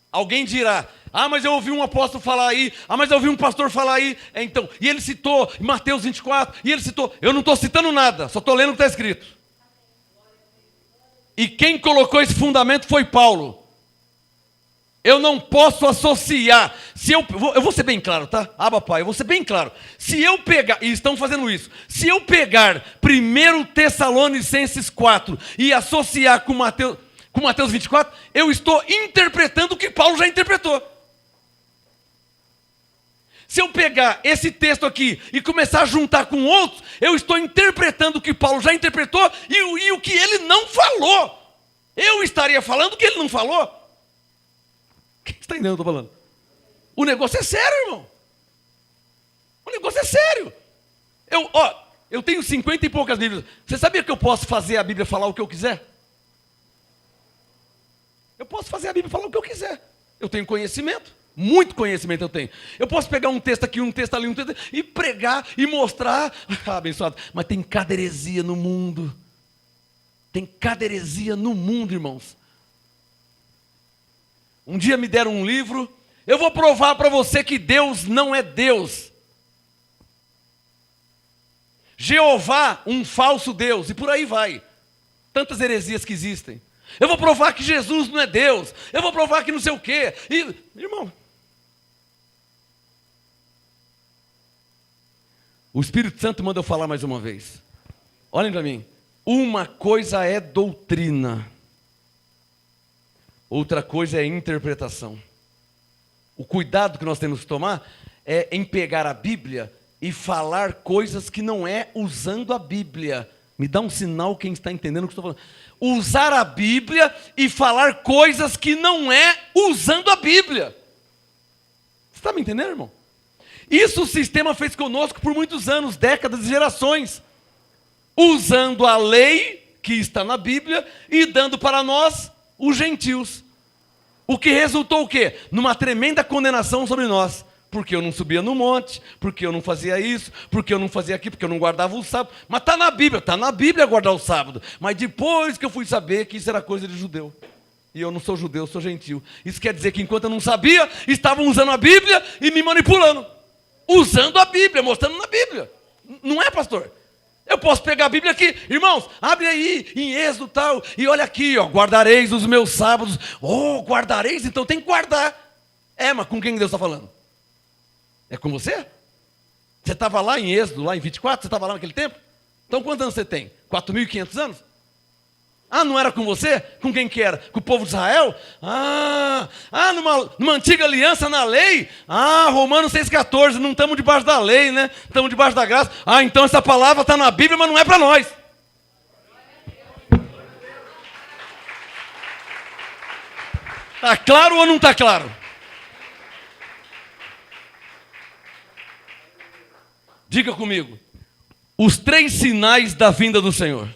Alguém dirá, mas eu ouvi um apóstolo falar aí, mas eu ouvi um pastor falar aí. Então, e ele citou em Mateus 24, e ele citou. Eu não estou citando nada, só estou lendo o que está escrito. E quem colocou esse fundamento foi Paulo. Eu não posso associar. Eu vou ser bem claro, tá? Pai, eu vou ser bem claro. Se eu pegar, e estão fazendo isso, se eu pegar 1 Tessalonicenses 4 e associar com Mateus 24, eu estou interpretando o que Paulo já interpretou. Se eu pegar esse texto aqui e começar a juntar com outros, eu estou interpretando o que Paulo já interpretou e o que ele não falou. Eu estaria falando o que ele não falou. Quem está entendendo o que eu estou falando? O negócio é sério, irmão. O negócio é sério. Eu tenho 50 e poucas Bíblias. Você sabia que eu posso fazer a Bíblia falar o que eu quiser? Eu posso fazer a Bíblia falar o que eu quiser. Eu tenho conhecimento. Muito conhecimento eu tenho. Eu posso pegar um texto aqui, um texto ali, um texto e pregar e mostrar. Abençoado. Mas tem cada heresia no mundo. Tem cada heresia no mundo, irmãos. Um dia me deram um livro. Eu vou provar para você que Deus não é Deus. Jeová, um falso Deus. E por aí vai. Tantas heresias que existem. Eu vou provar que Jesus não é Deus. Eu vou provar que não sei o quê. Irmão, o Espírito Santo manda eu falar mais uma vez. Olhem para mim. Uma coisa é doutrina. Outra coisa é interpretação. O cuidado que nós temos que tomar é em pegar a Bíblia e falar coisas que não é usando a Bíblia. Me dá um sinal quem está entendendo o que estou falando. Usar a Bíblia e falar coisas que não é usando a Bíblia. Você está me entendendo, irmão? Isso o sistema fez conosco por muitos anos, décadas e gerações. Usando a lei que está na Bíblia e dando para nós os gentios. O que resultou o quê? Numa tremenda condenação sobre nós. porque eu não subia no monte, porque eu não fazia isso, porque eu não fazia aquilo, porque eu não guardava o sábado. Mas está na Bíblia guardar o sábado. Mas depois que eu fui saber que isso era coisa de judeu. E eu não sou judeu, eu sou gentil. Isso quer dizer que enquanto eu não sabia, estavam usando a Bíblia e me manipulando. Usando a Bíblia, mostrando na Bíblia. Não é, pastor? Eu posso pegar a Bíblia aqui. Irmãos, abre aí em Êxodo tal. E olha aqui, ó, guardareis os meus sábados. Oh, guardareis? Então tem que guardar. Mas com quem Deus está falando? É com você? Você estava lá em Êxodo, lá em 24? Você estava lá naquele tempo? Então quantos anos você tem? 4.500 anos? Não era com você? Com quem que era? Com o povo de Israel? Numa antiga aliança na lei? Romanos 6,14, não estamos debaixo da lei, né? Estamos debaixo da graça. Então essa palavra está na Bíblia, mas não é para nós. Está claro ou não está claro? Diga comigo. Os 3 sinais da vinda do Senhor.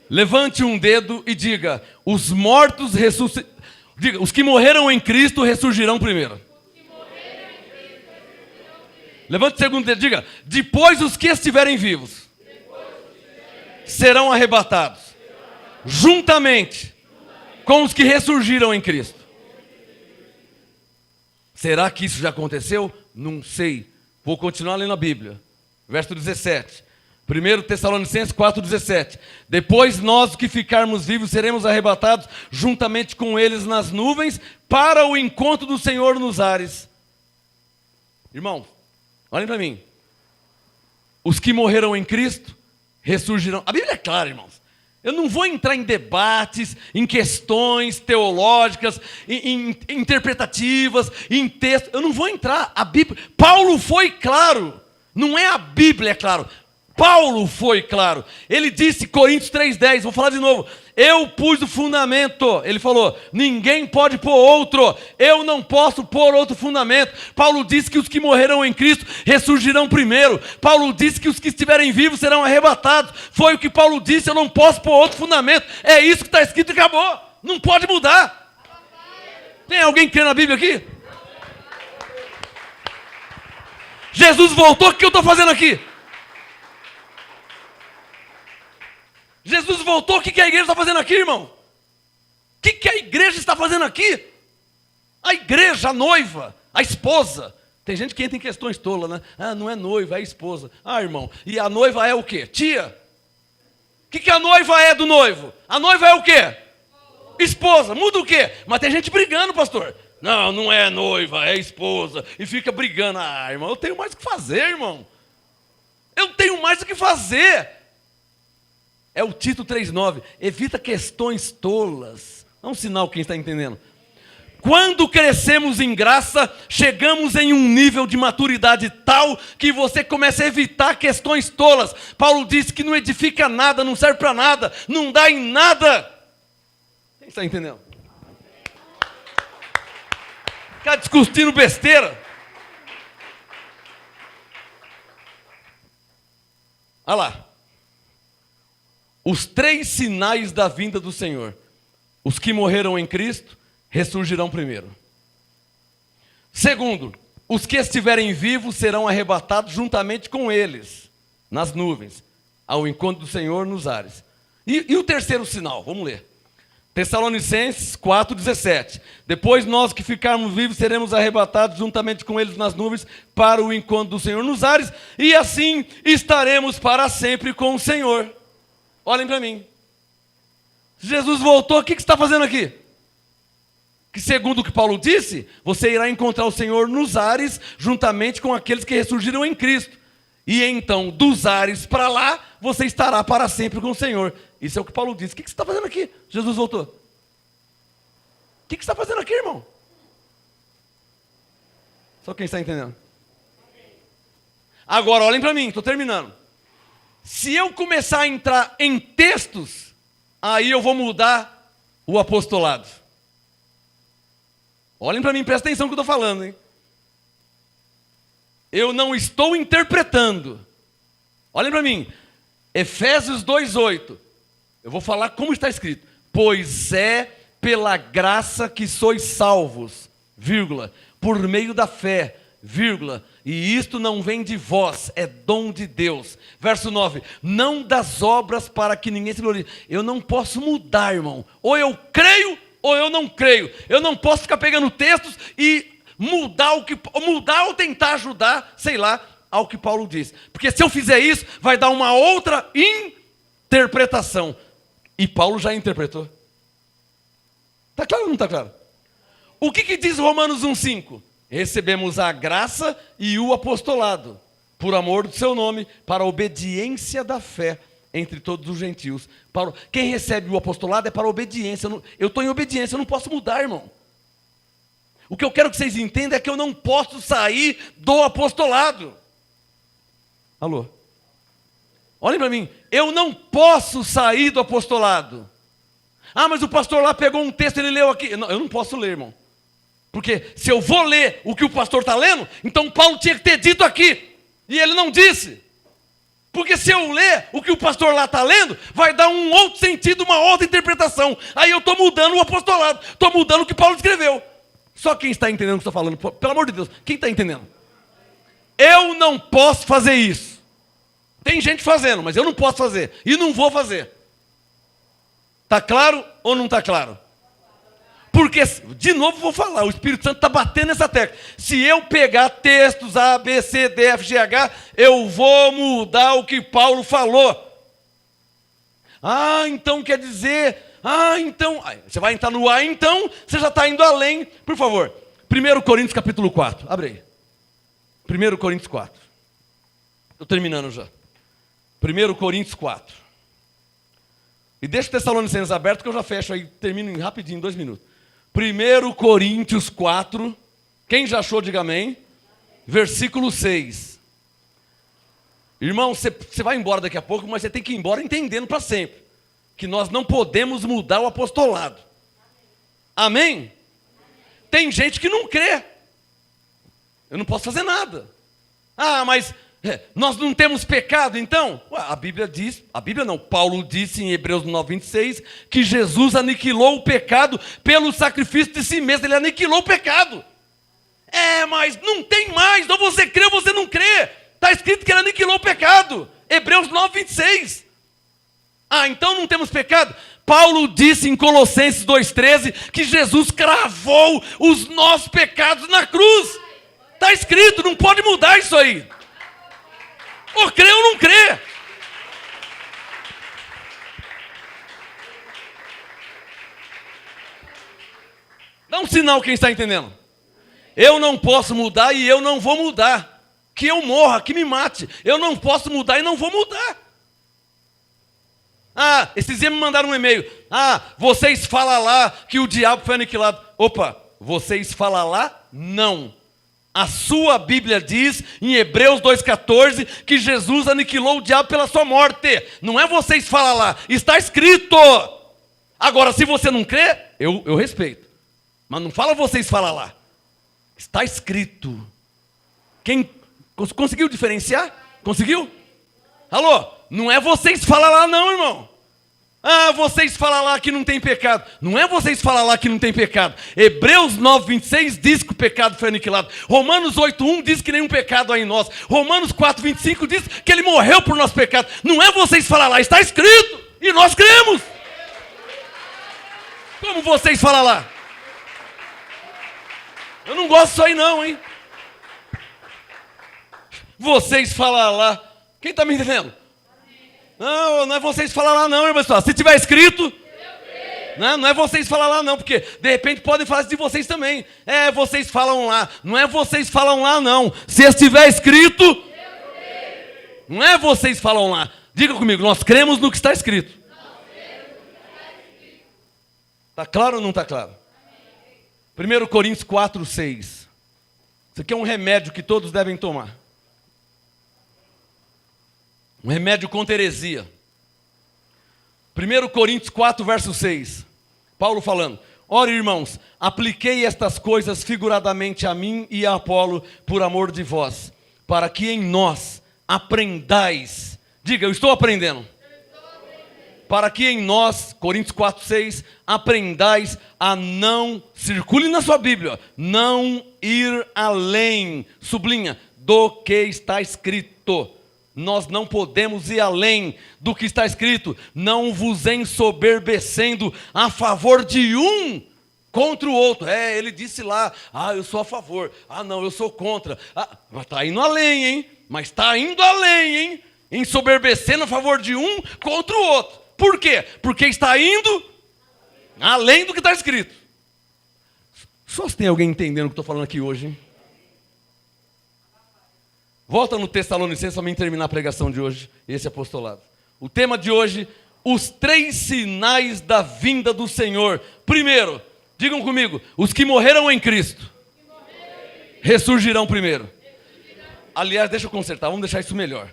Levante um dedo e diga: os mortos ressuscitarão. Diga: os que morreram em Cristo ressurgirão primeiro. Levante o segundo dedo e diga: depois os que estiverem vivos serão arrebatados juntamente com os que ressurgiram em Cristo. Será que isso já aconteceu? Não sei. Vou continuar lendo a Bíblia. Verso 17. 1 Tessalonicenses 4,17. Depois nós que ficarmos vivos seremos arrebatados juntamente com eles nas nuvens para o encontro do Senhor nos ares. Irmãos, olhem para mim. Os que morreram em Cristo ressurgirão. A Bíblia é clara, irmãos. Eu não vou entrar em debates, em questões teológicas, em interpretativas, em texto. Eu não vou entrar. A Bíblia. Paulo foi claro. Não é a Bíblia, é claro. Paulo foi claro. Ele disse, Coríntios 3,10, vou falar de novo. Eu pus o fundamento. Ele falou, ninguém pode pôr outro. Eu não posso pôr outro fundamento. Paulo disse que os que morreram em Cristo ressurgirão primeiro. Paulo disse que os que estiverem vivos serão arrebatados. Foi o que Paulo disse, eu não posso pôr outro fundamento. É isso que está escrito e acabou. Não pode mudar. Tem alguém que crê na Bíblia aqui? Jesus voltou, o que eu estou fazendo aqui? Jesus voltou, o que a igreja está fazendo aqui, irmão? O que a igreja está fazendo aqui? A igreja, a noiva, a esposa. Tem gente que entra em questões tolas, né? Não é noiva, é esposa. Irmão, e a noiva é o quê? Tia? O que a noiva é do noivo? A noiva é o quê? Esposa. Muda o quê? Mas tem gente brigando, pastor. Não é noiva, é esposa. E fica brigando. Irmão, eu tenho mais o que fazer, irmão. Eu tenho mais o que fazer. É o Tito 3,9. Evita questões tolas. É um sinal, quem está entendendo. Quando crescemos em graça, chegamos em um nível de maturidade tal que você começa a evitar questões tolas. Paulo disse que não edifica nada, não serve para nada, não dá em nada. Quem está entendendo? Ficar discutindo besteira. Olha lá. Os 3 sinais da vinda do Senhor. Os que morreram em Cristo ressurgirão primeiro. Segundo, os que estiverem vivos serão arrebatados juntamente com eles, nas nuvens, ao encontro do Senhor nos ares. E o terceiro sinal, vamos ler. Tessalonicenses 4,17. Depois nós que ficarmos vivos seremos arrebatados juntamente com eles nas nuvens para o encontro do Senhor nos ares, e assim estaremos para sempre com o Senhor. Olhem para mim. Jesus voltou, o que você está fazendo aqui? Que segundo o que Paulo disse, você irá encontrar o Senhor nos ares, juntamente com aqueles que ressurgiram em Cristo. E então, dos ares para lá, você estará para sempre com o Senhor. Isso é o que Paulo disse. O que você está fazendo aqui? Jesus voltou. O que você está fazendo aqui, irmão? Só quem está entendendo. Agora, olhem para mim, estou terminando. Se eu começar a entrar em textos, aí eu vou mudar o apostolado. Olhem para mim, presta atenção no que eu estou falando, hein? Eu não estou interpretando. Olhem para mim. Efésios 2,8. Eu vou falar como está escrito. Pois é pela graça que sois salvos, vírgula, por meio da fé, vírgula, e isto não vem de vós, é dom de Deus. Verso 9, não das obras para que ninguém se glorie. Eu não posso mudar, irmão. Ou eu creio, ou eu não creio. Eu não posso ficar pegando textos e mudar ou tentar ajudar, sei lá, ao que Paulo diz. Porque se eu fizer isso, vai dar uma outra interpretação. E Paulo já interpretou. Está claro ou não está claro? O que diz Romanos 1,5? Recebemos a graça e o apostolado, por amor do seu nome, para a obediência da fé entre todos os gentios. Quem recebe o apostolado é para a obediência. Eu estou em obediência, eu não posso mudar, irmão. O que eu quero que vocês entendam é que eu não posso sair do apostolado. Alô? Olhem para mim, eu não posso sair do apostolado. Ah, mas o pastor lá pegou um texto e ele leu aqui. Não, eu não posso ler, irmão. Porque se eu vou ler o que o pastor está lendo, então Paulo tinha que ter dito aqui. E ele não disse. Porque se eu ler o que o pastor lá está lendo, vai dar um outro sentido, uma outra interpretação. Aí eu estou mudando o apostolado. Estou mudando o que Paulo escreveu. Só quem está entendendo o que eu estou falando, pelo amor de Deus, quem está entendendo? Eu não posso fazer isso. Tem gente fazendo, mas eu não posso fazer. E não vou fazer. Está claro ou não está claro? Porque, de novo vou falar, o Espírito Santo está batendo nessa tecla. Se eu pegar textos A, B, C, D, F, G, H, eu vou mudar o que Paulo falou. Ah, então quer dizer... Ah, então... Você vai entrar no A, então, você já está indo além. Por favor, 1 Coríntios capítulo 4. Abre aí. 1 Coríntios 4. Estou terminando já. 1 Coríntios 4. E deixa o Tessalonicenses aberto que eu já fecho aí, termino rapidinho, 2 minutos. 1 Coríntios 4, quem já achou, diga amém. Versículo 6. Irmão, você vai embora daqui a pouco, mas você tem que ir embora entendendo para sempre. Que nós não podemos mudar o apostolado. Amém? Tem gente que não crê. Eu não posso fazer nada. Ah, mas... nós não temos pecado, então? A Bíblia diz, Paulo disse em Hebreus 9:26, que Jesus aniquilou o pecado pelo sacrifício de si mesmo, ele aniquilou o pecado. Mas não tem mais, ou você crê ou você não crê. Está escrito que ele aniquilou o pecado, Hebreus 9:26. Então não temos pecado? Paulo disse em Colossenses 2:13, que Jesus cravou os nossos pecados na cruz. Está escrito, não pode mudar isso aí. Ou crê ou não crê. Dá um sinal quem está entendendo. Eu não posso mudar e eu não vou mudar. Que eu morra, que me mate. Eu não posso mudar e não vou mudar. Esses dias me mandaram um e-mail. Vocês falam lá que o diabo foi aniquilado. Opa, vocês falam lá? Não. A sua Bíblia diz, em Hebreus 2,14, que Jesus aniquilou o diabo pela sua morte. Não é vocês falam lá, está escrito. Agora, se você não crê, eu respeito. Mas não fala vocês falam lá. Está escrito. Quem conseguiu diferenciar? Conseguiu? Alô? Não é vocês falam lá não, irmão. Vocês falam lá que não tem pecado. Não é vocês falam lá que não tem pecado. Hebreus 9:26 diz que o pecado foi aniquilado. Romanos 8:1 diz que nenhum pecado há em nós. Romanos 4:25 diz que ele morreu por nosso pecado. Não é vocês falar lá, está escrito. E nós cremos. Como vocês falam lá? Eu não gosto disso aí não, hein? Vocês falam lá. Quem está me entendendo? Não é vocês falar lá não, irmão. Se tiver escrito, não é vocês falar lá não, porque de repente podem falar isso de vocês também. Vocês falam lá. Não é vocês falam lá não. Se estiver escrito, não é vocês falam lá. Diga comigo, nós cremos no que está escrito. Está claro ou não está claro? 1 Coríntios 4:6. Isso aqui é um remédio que todos devem tomar. Um remédio contra heresia. 1 Coríntios 4, verso 6. Paulo falando. Ora, irmãos, apliquei estas coisas figuradamente a mim e a Apolo por amor de vós, para que em nós aprendais. Diga, eu estou aprendendo. Para que em nós Coríntios 4:6, aprendais a não, circule na sua Bíblia, não ir além, sublinha, do que está escrito. Nós não podemos ir além do que está escrito. Não vos ensoberbecendo a favor de um contra o outro. Ele disse lá, eu sou a favor. Não, eu sou contra. Mas está indo além, hein? Mas está indo além, hein? Ensoberbecendo a favor de um contra o outro. Por quê? Porque está indo além do que está escrito. Só se tem alguém entendendo o que estou falando aqui hoje, hein? Volta no Tessalonicenses para mim terminar a pregação de hoje, esse apostolado. O tema de hoje, os 3 sinais da vinda do Senhor. Primeiro, digam comigo, os que morreram em Cristo ressurgirão primeiro. Aliás, deixa eu consertar, vamos deixar isso melhor.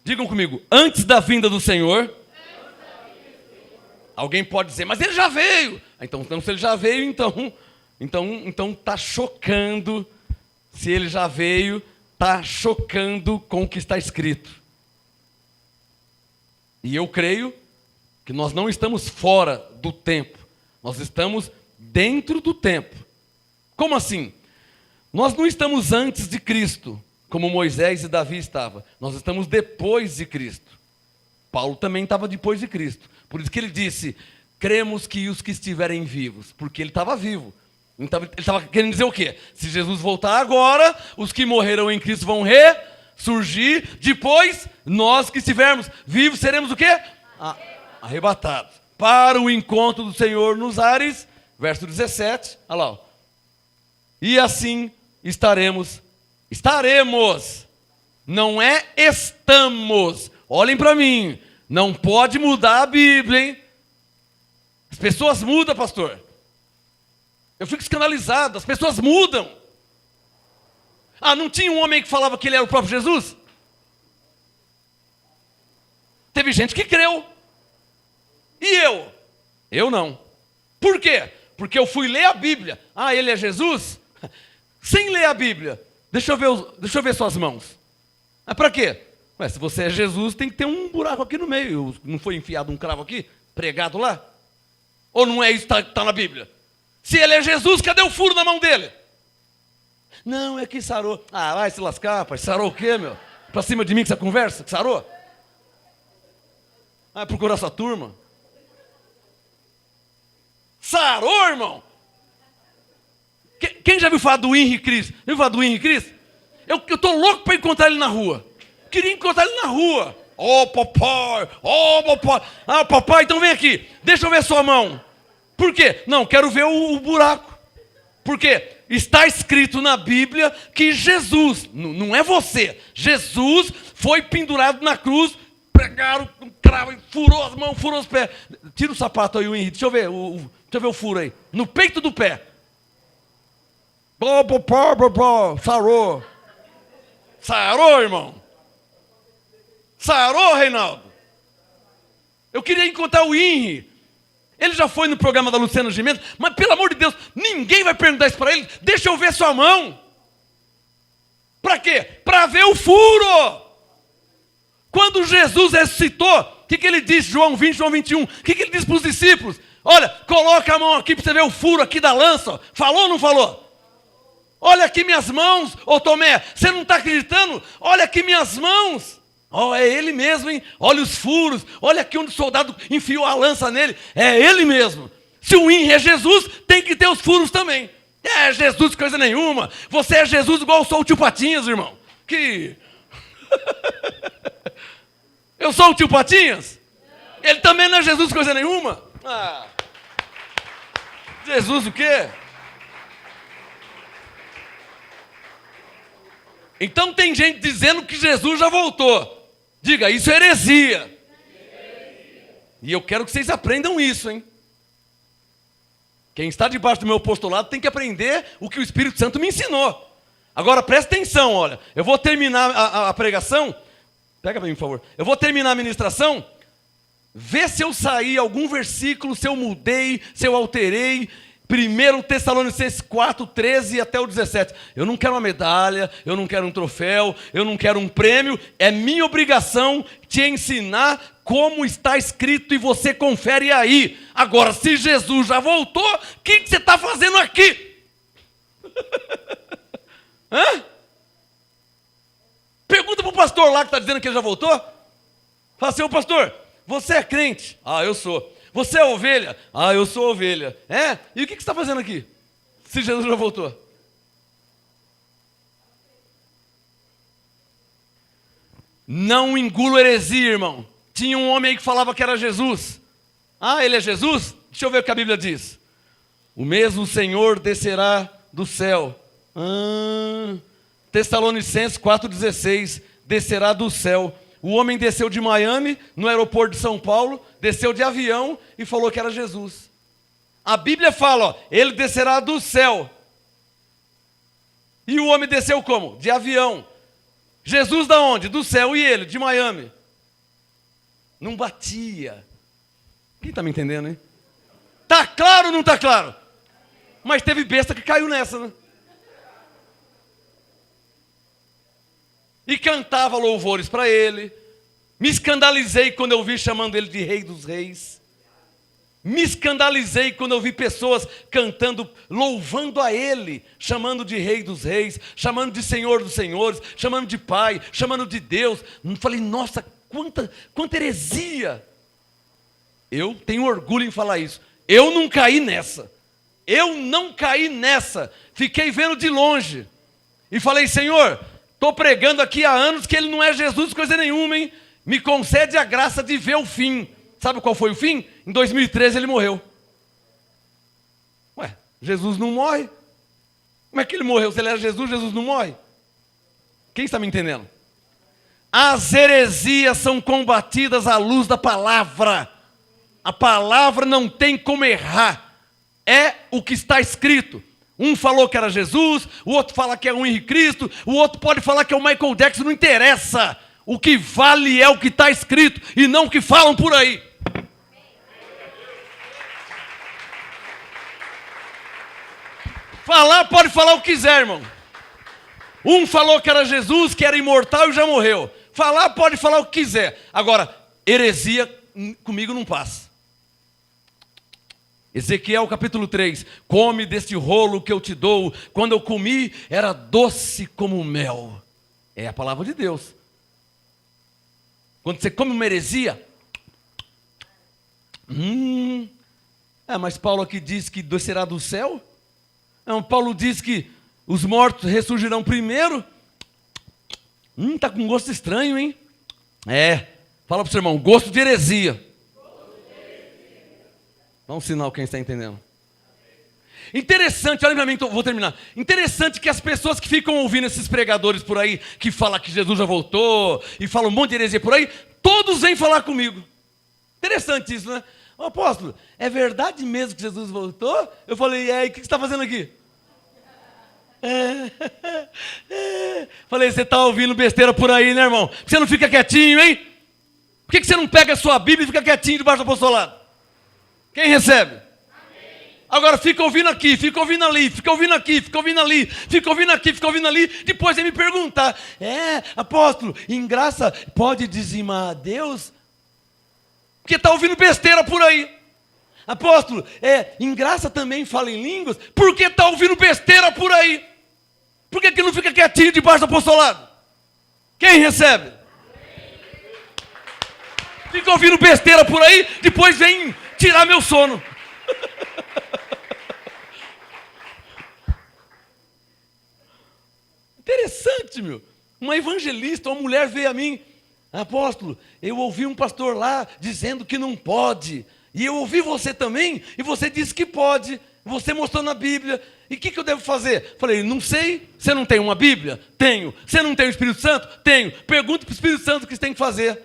Digam comigo, antes da vinda do Senhor. Alguém pode dizer, mas ele já veio. Então se ele já veio, então está chocando. Se ele já veio, está chocando com o que está escrito. E eu creio que nós não estamos fora do tempo. Nós estamos dentro do tempo. Como assim? Nós não estamos antes de Cristo, como Moisés e Davi estavam. Nós estamos depois de Cristo. Paulo também estava depois de Cristo. Por isso que ele disse, cremos que os que estiverem vivos. Porque ele estava vivo. Então, ele estava querendo dizer o quê? Se Jesus voltar agora, os que morreram em Cristo vão ressurgir. Depois, nós que estivermos vivos, seremos o quê? Arrebatados. Para o encontro do Senhor nos ares. Verso 17. Olha lá. E assim estaremos. Não é estamos. Olhem para mim. Não pode mudar a Bíblia, hein? As pessoas mudam, pastor. Eu fico escandalizado, as pessoas mudam. Não tinha um homem que falava que ele era o próprio Jesus? Teve gente que creu. E eu? Eu não. Por quê? Porque eu fui ler a Bíblia. Ele é Jesus? Sem ler a Bíblia. Deixa eu ver suas mãos. Para quê? Se você é Jesus, tem que ter um buraco aqui no meio. Não foi enfiado um cravo aqui? Pregado lá? Ou não é isso que está na Bíblia? Se ele é Jesus, cadê o furo na mão dele? Não, é que sarou. Vai se lascar, rapaz. Sarou o quê, meu? Pra cima de mim que você conversa? Sarou? Vai procurar sua turma. Sarou, irmão? Quem já viu falar do Henry Cristo? Já viu falar do Henry Cristo? Eu tô louco para encontrar ele na rua. Queria encontrar ele na rua. Papai. Papai, então vem aqui. Deixa eu ver sua mão. Por quê? Não, quero ver o buraco. Por quê? Está escrito na Bíblia que Jesus, não é você, Jesus foi pendurado na cruz, pregaram um cravo, furou as mãos, furou os pés. Tira o sapato aí, Henrique, deixa eu ver o furo aí. No peito do pé. Sarou. Sarou, irmão. Sarou, Reinaldo. Eu queria encontrar o Henrique. Ele já foi no programa da Luciana Gimenez, mas pelo amor de Deus, ninguém vai perguntar isso para ele. Deixa eu ver sua mão. Para quê? Para ver o furo. Quando Jesus ressuscitou, o que ele disse? João 20, João 21. O que ele disse para os discípulos? Olha, coloca a mão aqui para você ver o furo aqui da lança. Falou ou não falou? Olha aqui minhas mãos. Tomé, você não está acreditando? Olha aqui minhas mãos. É ele mesmo, hein? Olha os furos. Olha aqui onde o soldado enfiou a lança nele. É ele mesmo. Se o Henry é Jesus, tem que ter os furos também. É Jesus coisa nenhuma. Você é Jesus igual eu sou o tio Patinhas, irmão. Eu sou o tio Patinhas? Ele também não é Jesus coisa nenhuma? Jesus o quê? Então tem gente dizendo que Jesus já voltou. Diga, isso é heresia. E eu quero que vocês aprendam isso, hein? Quem está debaixo do meu apostolado tem que aprender o que o Espírito Santo me ensinou. Agora presta atenção, olha. Eu vou terminar a pregação. Pega para mim, por favor. Eu vou terminar a ministração. Vê se eu saí algum versículo, se eu mudei, se eu alterei. 1 Tessalonicenses 4, 13 até o 17. Eu não quero uma medalha, eu não quero um troféu, eu não quero um prêmio. É minha obrigação te ensinar como está escrito e você confere aí. Agora, se Jesus já voltou, o que você está fazendo aqui? Hã? Pergunta para o pastor lá que está dizendo que ele já voltou. Fala assim, ô pastor, você é crente? Ah, eu sou. Você é ovelha? Ah, eu sou ovelha. É? E o que você está fazendo aqui? Se Jesus já voltou. Não engula heresia, irmão. Tinha um homem aí que falava que era Jesus. Ah, ele é Jesus? Deixa eu ver o que a Bíblia diz. O mesmo Senhor descerá do céu. Tessalonicenses 4,16. Descerá do céu. O homem desceu de Miami, no aeroporto de São Paulo, desceu de avião e falou que era Jesus. A Bíblia fala, ó, ele descerá do céu. E o homem desceu como? De avião. Jesus da onde? Do céu. E ele? De Miami. Não batia. Quem está me entendendo, hein? Tá claro ou não está claro? Mas teve besta que caiu nessa, né? E cantava louvores para ele. Me escandalizei quando eu vi chamando ele de Rei dos Reis. Me escandalizei quando eu vi pessoas cantando, louvando a Ele, chamando de Rei dos Reis, chamando de Senhor dos Senhores, chamando de Pai, chamando de Deus. Falei, nossa, quanta heresia. Eu tenho orgulho em falar isso. Eu não caí nessa. Eu não caí nessa. Fiquei vendo de longe. E falei, Senhor, estou pregando aqui há anos que Ele não é Jesus coisa nenhuma, hein? Me concede a graça de ver o fim. Sabe qual foi o fim? Em 2013 ele morreu. Ué, Jesus não morre? Como é que ele morreu? Se ele era Jesus, Jesus não morre? Quem está me entendendo? As heresias são combatidas à luz da palavra. A palavra não tem como errar. É o que está escrito. Um falou que era Jesus, o outro fala que é o Henrique Cristo, o outro pode falar que é o Michael Jackson, não interessa. O que vale é o que está escrito e não o que falam por aí. Falar, pode falar o que quiser, irmão. Um falou que era Jesus, que era imortal e já morreu. Falar, pode falar o que quiser. Agora, heresia comigo não passa. Ezequiel capítulo 3. Come deste rolo que eu te dou. Quando eu comi, era doce como mel. É a palavra de Deus. Quando você come uma heresia, mas Paulo aqui diz que descerá do céu. Não, Paulo diz que os mortos ressurgirão primeiro. Tá com gosto estranho, hein? Fala para o seu irmão, gosto de heresia. Dá um sinal quem está entendendo. Interessante, olha para mim, vou terminar. Interessante que as pessoas que ficam ouvindo esses pregadores por aí, que falam que Jesus já voltou, e falam um monte de heresia por aí, todos vêm falar comigo. Interessante isso, né? Ô, apóstolo, é verdade mesmo que Jesus voltou? Eu falei, e aí, o que você está fazendo aqui? Falei, você está ouvindo besteira por aí, né, irmão? Você não fica quietinho, hein? Por que você não pega a sua Bíblia e fica quietinho debaixo do apostolado? Quem recebe? Agora fica ouvindo aqui, fica ouvindo ali, fica ouvindo aqui, fica ouvindo ali, fica ouvindo aqui, fica ouvindo ali. Depois vem me perguntar, apóstolo, em graça pode dizimar a Deus? Porque está ouvindo besteira por aí. Apóstolo, em graça também fala em línguas? Porque está ouvindo besteira por aí. Por que não fica quietinho debaixo do apostolado? Quem recebe? Fica ouvindo besteira por aí, depois vem tirar meu sono. Interessante, meu. Uma evangelista, uma mulher veio a mim, apóstolo, eu ouvi um pastor lá dizendo que não pode. E eu ouvi você também, e você disse que pode. Você mostrou na Bíblia. E o que eu devo fazer? Falei, não sei. Você não tem uma Bíblia? Tenho. Você não tem o Espírito Santo? Tenho. Pergunta para o Espírito Santo o que você tem que fazer.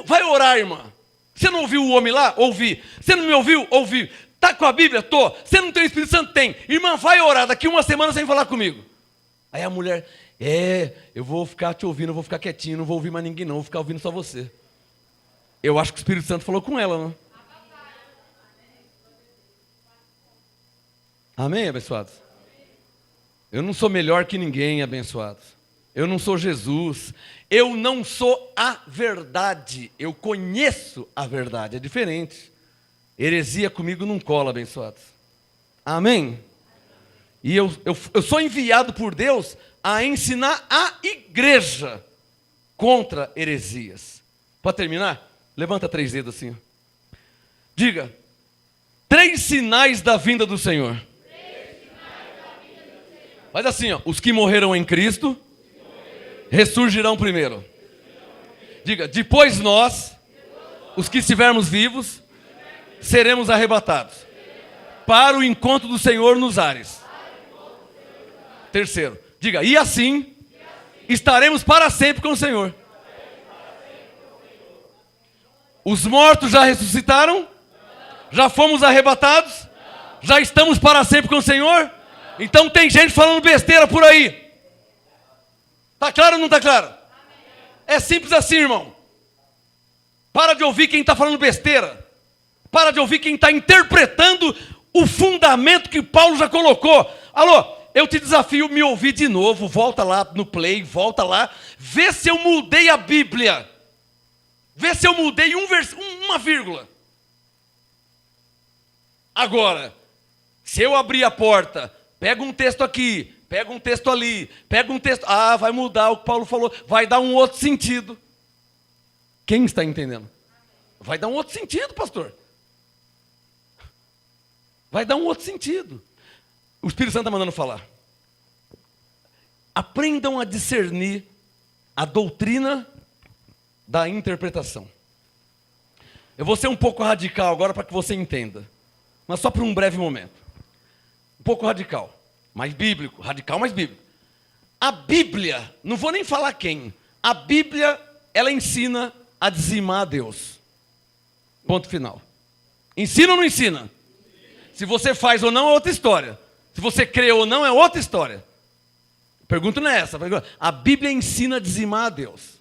Vai orar, irmã. Você não ouviu o homem lá? Ouvi. Você não me ouviu? Ouvi. Está com a Bíblia? Tô. Você não tem o Espírito Santo? Tem. Irmã, vai orar. Daqui uma semana você vem falar comigo. Aí a mulher, eu vou ficar te ouvindo, eu vou ficar quietinho, não vou ouvir mais ninguém não, vou ficar ouvindo só você. Eu acho que o Espírito Santo falou com ela, não? Amém, abençoados? Eu não sou melhor que ninguém, abençoados. Eu não sou Jesus. Eu não sou a verdade. Eu conheço a verdade. É diferente. Heresia comigo não cola, abençoados. Amém? E eu sou enviado por Deus a ensinar a igreja contra heresias. Para terminar, levanta 3 dedos assim. Diga, 3 sinais da vinda do Senhor. Faz assim, ó, os que morreram em Cristo ressurgirão primeiro. Diga, depois nós, os que estivermos vivos, seremos arrebatados para o encontro do Senhor nos ares. Terceiro, diga, e assim estaremos para sempre com o Senhor. Os mortos já ressuscitaram? Já fomos arrebatados? Já estamos para sempre com o Senhor? Então tem gente falando besteira por aí. Tá claro ou não tá claro? É simples assim, irmão. Para de ouvir quem está falando besteira. Para de ouvir quem está interpretando o fundamento que Paulo já colocou. Alô, eu te desafio me ouvir de novo. Volta lá no play, volta lá. Vê se eu mudei a Bíblia. Vê se eu mudei uma vírgula. Agora, se eu abrir a porta, pega um texto aqui, pega um texto ali, pega um texto... Ah, vai mudar o que Paulo falou, vai dar um outro sentido. Quem está entendendo? Vai dar um outro sentido, pastor. Vai dar um outro sentido. O Espírito Santo está mandando falar. Aprendam a discernir a doutrina da interpretação. Eu vou ser um pouco radical agora para que você entenda. Mas só por um breve momento. Um pouco radical, mais bíblico. Radical, mais bíblico. A Bíblia, não vou nem falar quem. A Bíblia, ela ensina a dizimar a Deus. Ponto final. Ensina ou não ensina? Se você faz ou não é outra história. Se você crê ou não é outra história. A pergunta não é essa. A Bíblia ensina a dizimar a Deus.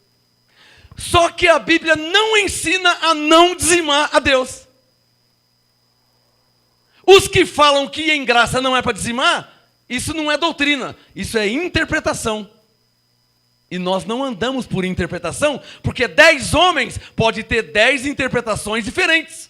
Só que a Bíblia não ensina a não dizimar a Deus. Os que falam que em graça não é para dizimar, isso não é doutrina, isso é interpretação. E nós não andamos por interpretação, porque 10 homens podem ter 10 interpretações diferentes.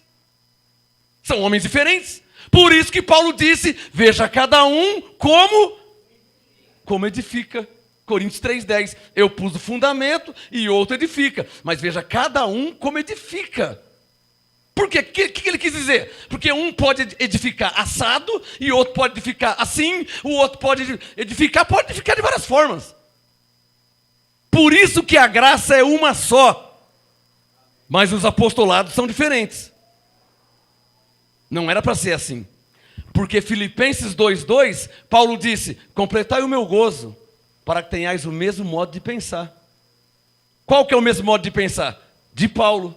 São homens diferentes. Por isso que Paulo disse, veja cada um como edifica. Coríntios 3,10. Eu pus o fundamento e outro edifica. Mas veja cada um como edifica. Por quê? O que ele quis dizer? Porque um pode edificar assado e outro pode edificar assim, o outro pode edificar de várias formas. Por isso que a graça é uma só. Mas os apostolados são diferentes. Não era para ser assim. Porque Filipenses 2,2, Paulo disse, completai o meu gozo, para que tenhais o mesmo modo de pensar. Qual que é o mesmo modo de pensar? De Paulo.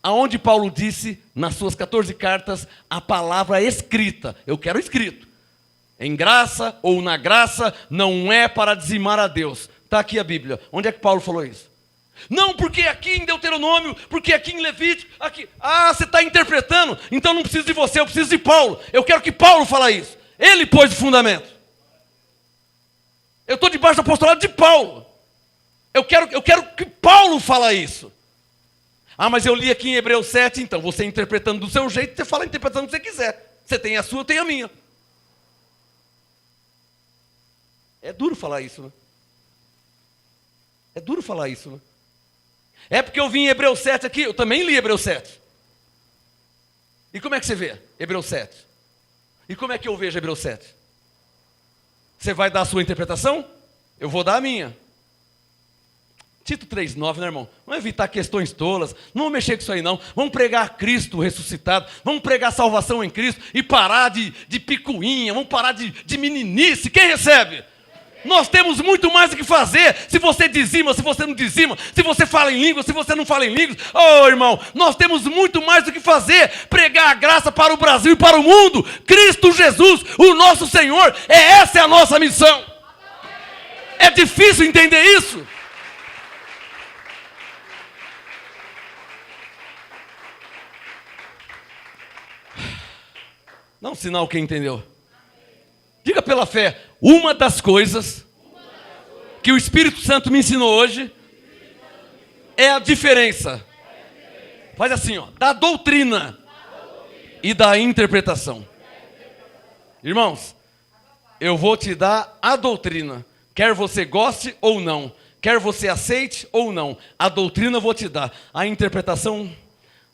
Aonde Paulo disse, nas suas 14 cartas, a palavra escrita. Eu quero escrito. Em graça ou na graça, não é para dizimar a Deus. Está aqui a Bíblia. Onde é que Paulo falou isso? Não, porque aqui em Deuteronômio, porque aqui em Levítico, aqui. Ah, você está interpretando? Então não preciso de você, eu preciso de Paulo. Eu quero que Paulo fale isso. Ele pôs o fundamento. Eu estou debaixo do apostolado de Paulo. Eu quero que Paulo fale isso. Ah, mas eu li aqui em Hebreus 7, então você interpretando do seu jeito, você fala interpretando o que você quiser. Você tem a sua, eu tenho a minha. É duro falar isso, né? É duro falar isso, né? É porque eu vim em Hebreus 7 aqui, eu também li Hebreus 7. E como é que você vê Hebreus 7? E como é que eu vejo Hebreus 7? Você vai dar a sua interpretação? Eu vou dar a minha. Tito 3,9, né, irmão? Vamos evitar questões tolas, não vamos mexer com isso aí, não. Vamos pregar Cristo ressuscitado, vamos pregar salvação em Cristo e parar de picuinha, vamos parar de meninice. Quem recebe? Nós temos muito mais o que fazer. Se você dizima, se você não dizima, se você fala em línguas, se você não fala em línguas. Oh, irmão, nós temos muito mais o que fazer. Pregar a graça para o Brasil e para o mundo. Cristo Jesus, o nosso Senhor. Essa é a nossa missão. É difícil entender isso? Dá um sinal quem entendeu. Diga pela fé, uma das coisas que o Espírito Santo me ensinou hoje é a diferença. Faz assim, ó, da doutrina e da interpretação. Irmãos, eu vou te dar a doutrina, quer você goste ou não, quer você aceite ou não, a doutrina eu vou te dar, a interpretação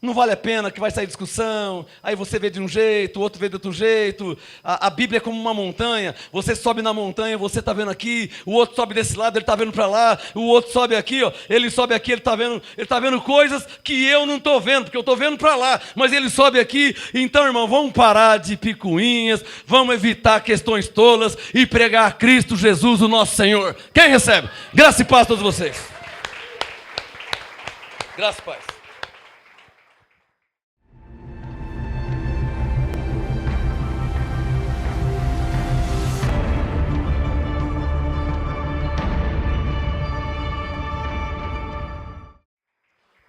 não vale a pena, que vai sair discussão, aí você vê de um jeito, o outro vê de outro jeito, a Bíblia é como uma montanha, você sobe na montanha, você está vendo aqui, o outro sobe desse lado, ele está vendo para lá, o outro sobe aqui, ó, ele sobe aqui, ele está vendo coisas que eu não estou vendo, porque eu estou vendo para lá, mas ele sobe aqui. Então, irmão, vamos parar de picuinhas, vamos evitar questões tolas e pregar a Cristo Jesus, o nosso Senhor. Quem recebe? Graça e paz a todos vocês. Graça e paz.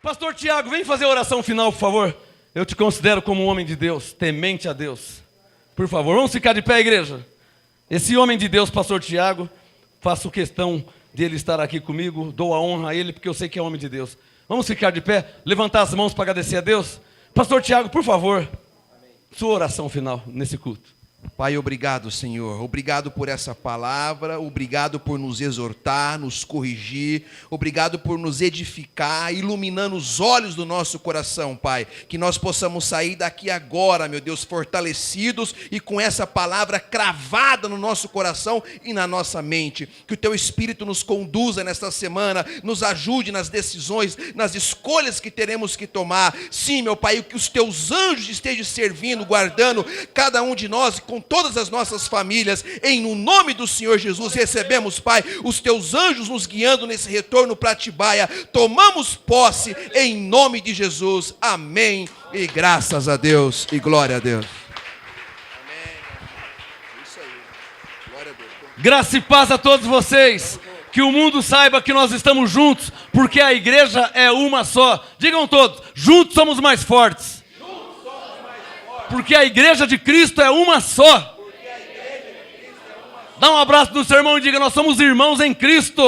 Pastor Tiago, vem fazer a oração final, por favor. Eu te considero como um homem de Deus, temente a Deus. Por favor, vamos ficar de pé, igreja. Esse homem de Deus, pastor Tiago, faço questão de ele estar aqui comigo, dou a honra a ele, porque eu sei que é homem de Deus. Vamos ficar de pé, levantar as mãos para agradecer a Deus. Pastor Tiago, por favor, sua oração final nesse culto. Pai, obrigado, Senhor. Obrigado por essa palavra, obrigado por nos exortar, nos corrigir, obrigado por nos edificar, iluminando os olhos do nosso coração, Pai. Que nós possamos sair daqui agora, meu Deus, fortalecidos e com essa palavra cravada no nosso coração e na nossa mente. Que o Teu Espírito nos conduza nesta semana, nos ajude nas decisões, nas escolhas que teremos que tomar. Sim, meu Pai, que os Teus anjos estejam servindo, guardando cada um de nós, com todas as nossas famílias, no nome do Senhor Jesus. Recebemos, Pai, os Teus anjos nos guiando nesse retorno para Atibaia. Tomamos posse em nome de Jesus. Amém. E graças a Deus e glória a Deus. Amém. Isso aí. Glória a Deus. Graça e paz a todos vocês. Que o mundo saiba que nós estamos juntos, porque a igreja é uma só. Digam todos, juntos somos mais fortes. Porque a igreja de Cristo é uma só. Dá um abraço no seu irmão e diga, nós somos irmãos em Cristo.